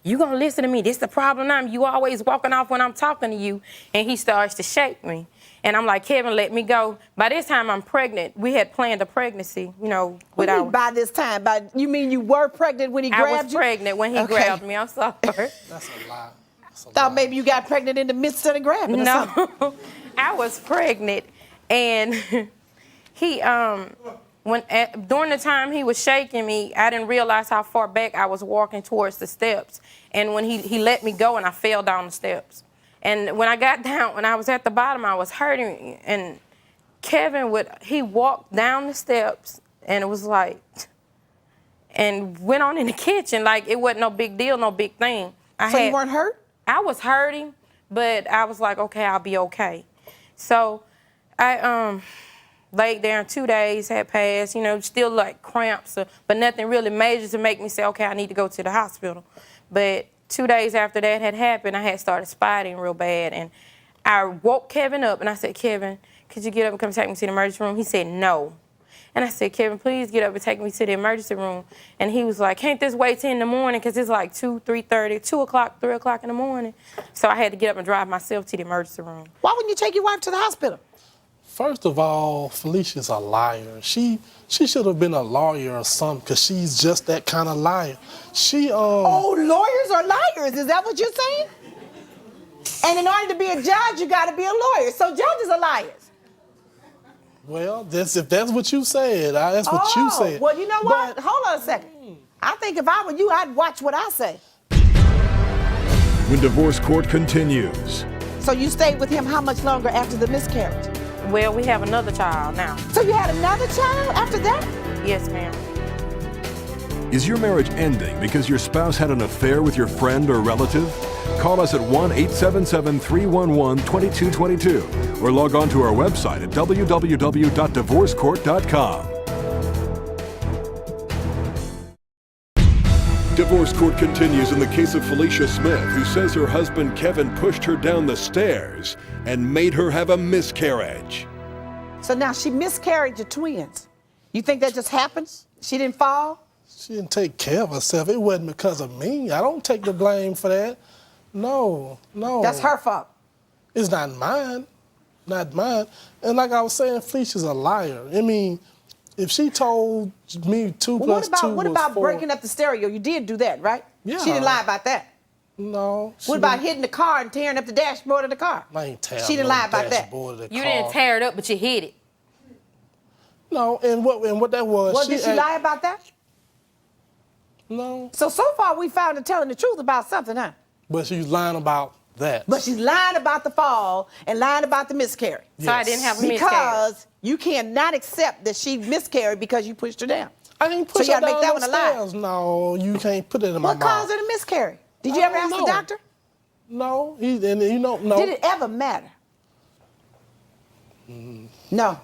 you gonna listen to me? This the problem now. You always walking off when I'm talking to you. And he starts to shake me. And I'm like, Kevin, let me go. By this time, I'm pregnant. We had planned a pregnancy, you know. By this time? You mean you were pregnant when he grabbed you? I was pregnant when he grabbed me. I'm sorry. That's a lie. Thought maybe you got pregnant in the midst of the grabbing. No, I was pregnant. And he, during the time he was shaking me, I didn't realize how far back I was walking towards the steps. And when he let me go, and I fell down the steps. And when I got down, when I was at the bottom, I was hurting. And Kevin he walked down the steps, and it was like, and went on in the kitchen like it wasn't no big deal, no big thing. So you weren't hurt? I was hurting, but I was like, okay, I'll be okay. So I laid there, and 2 days had passed, you know, still like cramps, but nothing really major to make me say, okay, I need to go to the hospital. But 2 days after that had happened, I had started spotting real bad, and I woke Kevin up, and I said, Kevin, could you get up and come take me to the emergency room? He said, no. And I said, Kevin, please get up and take me to the emergency room. And he was like, can't this wait till in the morning? Because it's like 2 o'clock, 3 o'clock in the morning. So I had to get up and drive myself to the emergency room. Why wouldn't you take your wife to the hospital? First of all, Felicia's a liar. She should have been a lawyer or something, because she's just that kind of liar. Oh, lawyers are liars. Is that what you're saying? And in order to be a judge, you got to be a lawyer. So judges are liars. Well, if that's what you said, that's what you said. Well, you know what? Hold on a second. I think if I were you, I'd watch what I say. When divorce court continues. So you stayed with him how much longer after the miscarriage? Well, we have another child now. So you had another child after that? Yes, ma'am. Is your marriage ending because your spouse had an affair with your friend or relative? Call us at 1-877-311-2222 or log on to our website at www.divorcecourt.com. Divorce court continues in the case of Felicia Smith, who says her husband Kevin pushed her down the stairs and made her have a miscarriage. So now she miscarried your twins. You think that just happens? She didn't fall? She didn't take care of herself. It wasn't because of me. I don't take the blame for that. No. That's her fault. It's not mine. Not mine. And like I was saying, Felicia's a liar. I mean, if she told me 2 plus 2 What was about 4, breaking up the stereo? You did do that, right? Yeah. She didn't lie about that. No. What about hitting the car and tearing up the dashboard of the car? I ain't tearing She didn't no lie about that. dashboard of the You car. didn't tear it up, but you hit it. No, and what that was. Well, did she lie about that? No. So far we found her telling the truth about something, huh? But she's lying about that. But she's lying about the fall and lying about the miscarriage. So I didn't have a miscarriage. Because you cannot accept that she miscarried because you pushed her down. I didn't So push you her gotta down make that no one a lie. stairs. No, you can't put it in my mouth. What caused her to miscarry? Did you I ever don't ask know. the doctor? No, no. Did it ever matter? No.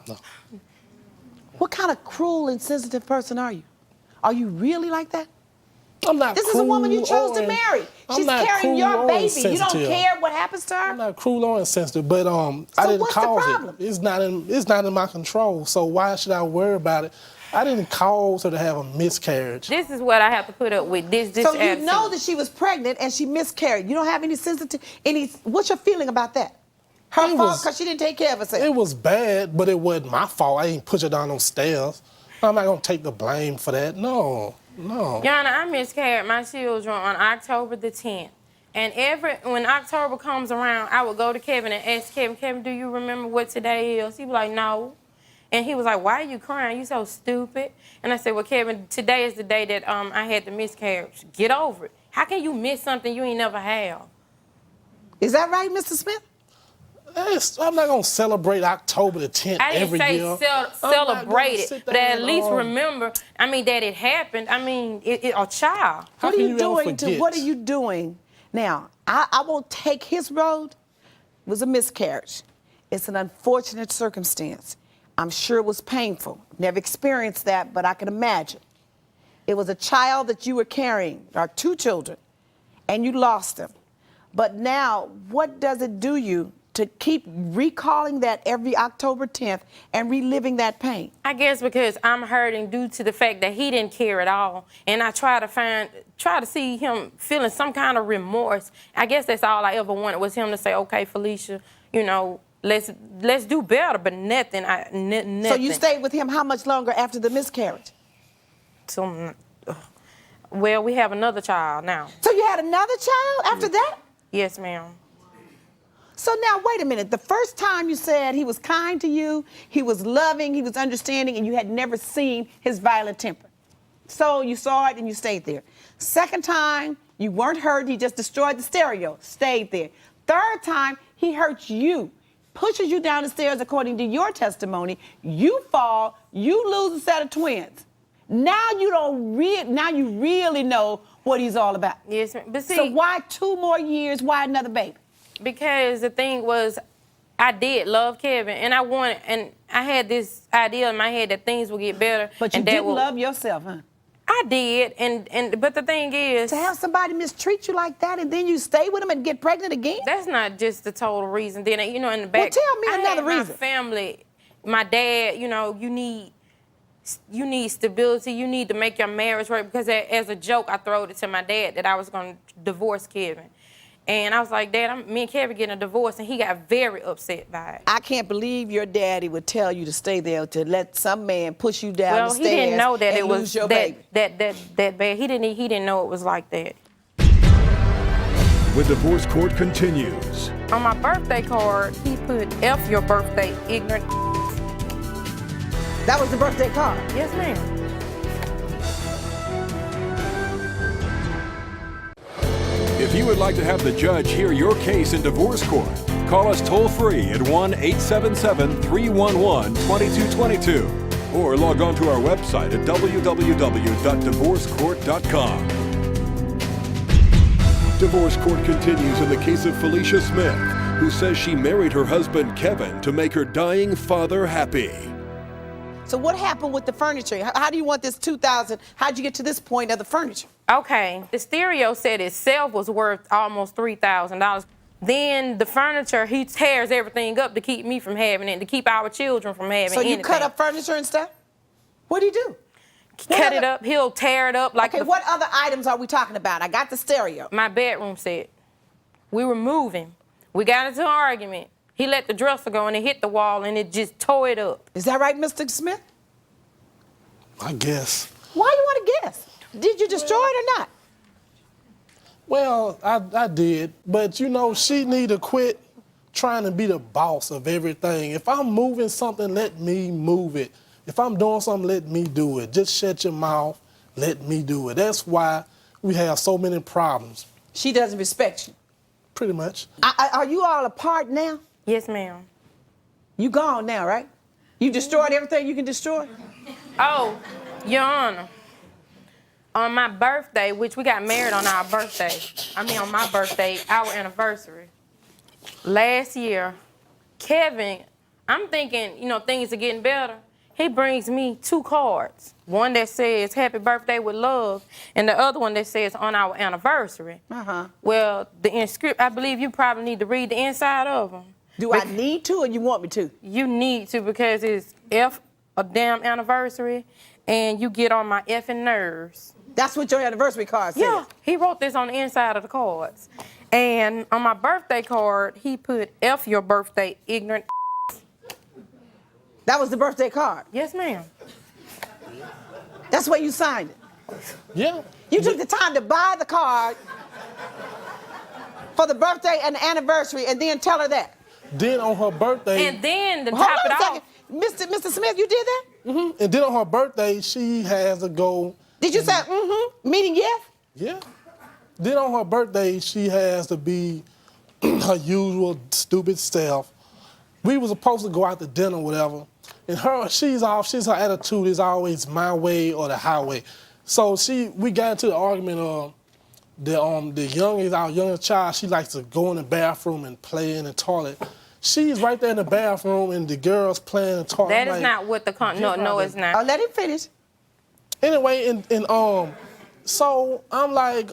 What kind of cruel and sensitive person are you? Are you really like that? I'm not This is a woman you chose to cruel or- marry. I'm She's not carrying cruel your or baby. You don't insensitive. care what happens to her? I'm not cruel or insensitive, but I didn't what's the cause problem? it. It's not in my control. So why should I worry about it? I didn't cause her to have a miscarriage. This is what I have to put up with. This So you attitude. know that she was pregnant and she miscarried. You don't have any what's your feeling about that? Her It fault was- because she didn't take care of herself. It was bad, but it wasn't my fault. I didn't push her down those stairs. I'm not gonna take the blame for that. No. Yana, I miscarried my children on October the 10th. And when October comes around, I would go to Kevin and ask Kevin, do you remember what today is? He'd be like, no. And he was like, why are you crying? You so stupid. And I said, well, Kevin, today is the day that I had the miscarriage. Get over it. How can you miss something you ain't never have? Is that right, Mr. Smith? I'm not gonna celebrate October the 10th I didn't every say year. celebrate it, sit but down at and, least remember, that it happened. I mean, a child. How What are can you you ever doing forget? what are you doing now? I won't take his road. It was a miscarriage. It's an unfortunate circumstance. I'm sure it was painful. Never experienced that, but I can imagine. It was a child that you were carrying, or 2 children, and you lost them. But now, what does it do you to keep recalling that every October 10th and reliving that pain? I guess because I'm hurting due to the fact that he didn't care at all. And I try to see him feeling some kind of remorse. I guess that's all I ever wanted was him to say, okay, Felicia, let's do better, but nothing. So you stayed with him how much longer after the miscarriage? Well, we have another child now. So you had another child after that? Yes, ma'am. So now, wait a minute. The first time you said he was kind to you, he was loving, he was understanding, and you had never seen his violent temper. So you saw it and you stayed there. Second time, you weren't hurt, he just destroyed the stereo, stayed there. Third time, he hurts you, pushes you down the stairs according to your testimony. You fall, you lose a set of twins. Now you really know what he's all about. Yes, ma'am. But see, so why 2 more years? Why another baby? Because the thing was, I did love Kevin, and I had this idea in my head that things would get better. But you and didn't love yourself, huh? I did, but the thing is, to have somebody mistreat you like that, and then you stay with him and get pregnant again. That's not just the total reason. Then in the back, well, tell me another I had reason. My family, my dad. You need stability. You need to make your marriage work. Because as a joke, I throwed it to my dad that I was going to divorce Kevin. And I was like, Dad, me and Kevin getting a divorce, and he got very upset by it. I can't believe your daddy would tell you to stay there, to let some man push you down the stairs. Well, he didn't know that and it was lose your baby. that bad. He didn't know it was like that. When divorce court continues. On my birthday card, he put F your birthday, ignorant. That was the birthday card. Yes, ma'am. If you would like to have the judge hear your case in divorce court, call us toll-free at 1-877-311-2222 or log on to our website at www.divorcecourt.com. Divorce court continues in the case of Felicia Smith, who says she married her husband Kevin to make her dying father happy. So what happened with the furniture? How do you want this 2,000? How'd you get to this point of the furniture? Okay, the stereo set itself was worth almost $3,000. Then the furniture, he tears everything up to keep me from having it, to keep our children from having anything. So you cut up furniture and stuff? What do you do? Cut it up, he'll tear it up like. Okay, what other items are we talking about? I got the stereo. My bedroom set. We were moving. We got into an argument. He let the dresser go and it hit the wall and it just tore it up. Is that right, Mr. Smith? I guess. Why you want to guess? Did you destroy it or not? Well, I did, but you know, she need to quit trying to be the boss of everything. If I'm moving something, let me move it. If I'm doing something, let me do it. Just shut your mouth, let me do it. That's why we have so many problems. She doesn't respect you. Pretty much. Are you all apart now? Yes, ma'am. You gone now, right? You destroyed everything you can destroy? Oh, Your Honor, on my birthday, which we got married on our birthday, on my birthday, our anniversary, last year, Kevin, I'm thinking, things are getting better. He brings me 2 cards. One that says happy birthday with love, and the other one that says on our anniversary. Well, the inscription, I believe you probably need to read the inside of them. Do I need to or you want me to? You need to because it's F a damn anniversary and you get on my effing nerves. That's what your anniversary card says? Yeah, he wrote this on the inside of the cards. And on my birthday card, he put F your birthday, ignorant. That was the birthday card? Yes, ma'am. That's where you signed it? Yeah. You took the time to buy the card for the birthday and the anniversary and then tell her that? Then on her birthday... And then to top it off... Mr. Smith, you did that? Mm-hmm. And then on her birthday, she has to go... Did you say, meaning yes? Yeah. Then on her birthday, she has to be her usual stupid self. We were supposed to go out to dinner or whatever. And her attitude is always my way or the highway. So we got into the argument of our youngest child, she likes to go in the bathroom and play in the toilet. She's right there in the bathroom and the girl's playing in the toilet. That is not what the no, it's not. I'll let him finish. Anyway, so I'm like,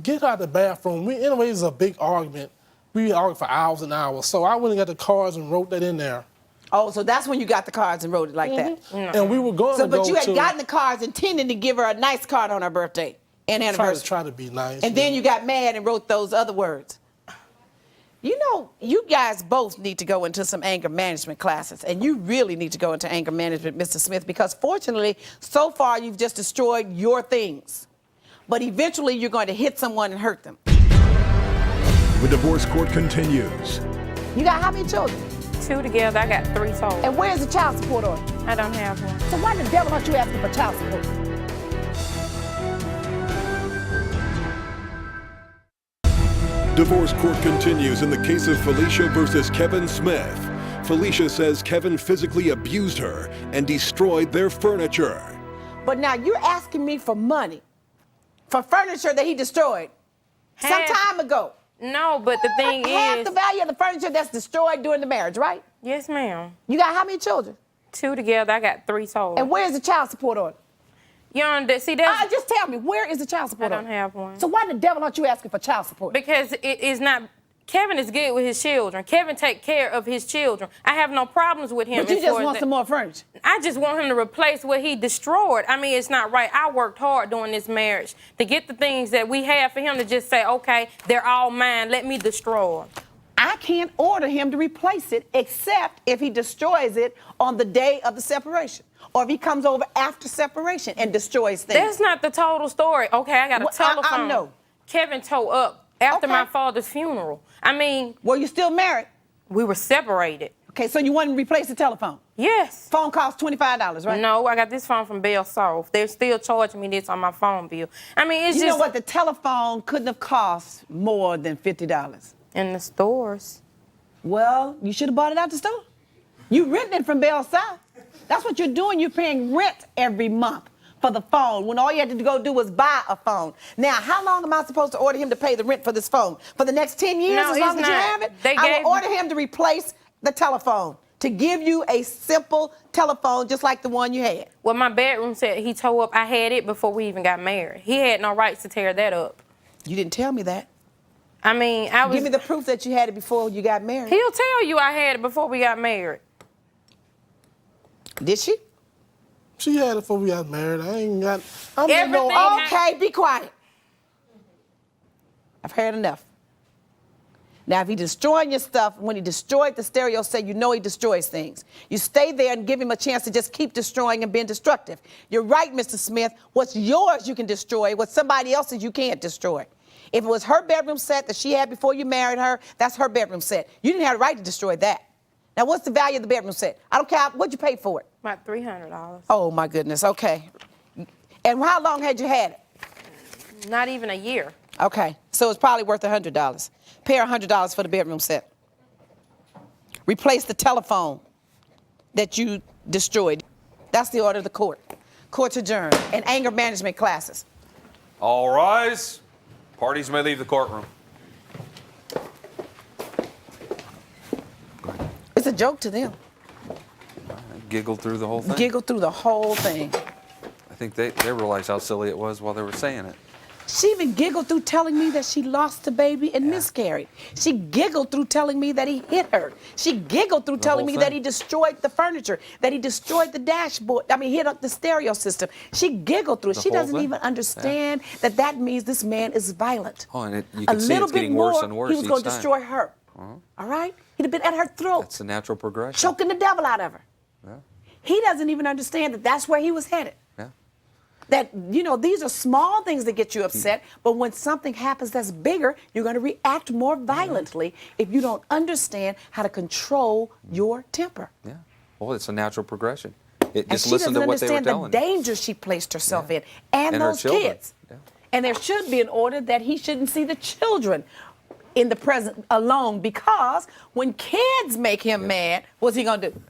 get her out the bathroom. Anyway, it's a big argument. We argued for hours and hours. So I went and got the cards and wrote that in there. Oh, so that's when you got the cards and wrote it like that. And we were going to go But you had gotten the cards intending to give her a nice card on her birthday and anniversary. Try to be nice. And then you got mad and wrote those other words. You know, you guys both need to go into some anger management classes, and you really need to go into anger management, Mr. Smith, because fortunately, so far you've just destroyed your things. But eventually you're going to hit someone and hurt them. The divorce court continues. You got how many children? 2 together, I got 3 total. And where's the child support order? I don't have one. So why the devil aren't you asking for child support? Divorce court continues in the case of Felicia versus Kevin Smith. Felicia says Kevin physically abused her and destroyed their furniture. But now you're asking me for money for furniture that he destroyed some time ago. No, but the thing is... Half the value of the furniture that's destroyed during the marriage, right? Yes, ma'am. You got how many children? 2 together, I got 3 total. And where's the child support order? See, that's... Just tell me, where is the child support order? I don't have one. So why the devil aren't you asking for child support? Because it is not... Kevin is good with his children. Kevin take care of his children. I have no problems with him. But you just want some more furniture. I just want him to replace what he destroyed. I mean, it's not right. I worked hard during this marriage to get the things that we have for him to just say, okay, they're all mine. Let me destroy them. I can't order him to replace it except if he destroys it on the day of the separation. Or if he comes over after separation and destroys things. That's not the total story. Okay, I got a telephone. I know. Kevin tore up after my father's funeral. I mean... Were you still married? We were separated. Okay, so you want to replace the telephone? Yes. Phone costs $25, right? No, I got this phone from Bell South. They're still charging me this on my phone bill. I mean, it's You just know what? The telephone couldn't have cost more than $50. in the stores. Well, you should have bought it out the store. You rented it from Bell South. That's what you're doing. You're paying rent every month for the phone when all you had to go do was buy a phone. Now, how long am I supposed to order him to pay the rent for this phone? For the next 10 years, No, as long it's as you not. have it? They I gave- will order him to replace the telephone, to give you a simple telephone just like the one you had. Well, my bedroom set he tore up. I had it before we even got married. He had no rights to tear that up. You didn't tell me that. I mean, I was. Give me the proof that you had it before you got married. He'll tell you I had it before we got married. Did she? She had it before we got married. I ain't got. Everything Okay, be quiet. I've heard enough. Now, if he destroying your stuff, when he destroyed the stereo set, you know he destroys things. You stay there and give him a chance to just keep destroying and being destructive. You're right, Mr. Smith. What's yours you can destroy. What's somebody else's you can't destroy. If it was her bedroom set that she had before you married her, that's her bedroom set. You didn't have the right to destroy that. Now, what's the value of the bedroom set? I don't care. What'd you pay for it? About $300. Oh, my goodness. Okay. And how long had you had it? Not even a year. Okay. So it's probably worth $100. Pay her $100 for the bedroom set. Replace the telephone that you destroyed. That's the order of the court. Court's adjourned. And anger management classes. All rise. Parties may leave the courtroom. It's a joke to them. Giggled through the whole thing. Giggle through the whole thing. I think they realized how silly it was while they were saying it. She even giggled through telling me that she lost the baby and miscarried. She giggled through telling me that he hit her. She giggled through telling whole me that thing. he destroyed the furniture, that he destroyed the dashboard. I mean, hit up the stereo system. She giggled through it. The She whole doesn't thing. even understand that that means this man is violent. Oh, and you A can see little it's bit getting more, worse and worse he was each going to time. destroy her. All right? He'd have been at her throat, That's the natural progression. choking the devil out of her. Yeah. He doesn't even understand that that's where he was headed. Yeah. That, you know, these are small things that get you upset, but when something happens that's bigger, you're going to react more violently if you don't understand how to control your temper. Yeah. Well, it's a natural progression. And Just she listen doesn't to what they were understand the telling you. danger she placed herself in and And her those children. kids. Yeah. And there should be an order that he shouldn't see the children in the present alone, because when kids make him mad, what's he going to do?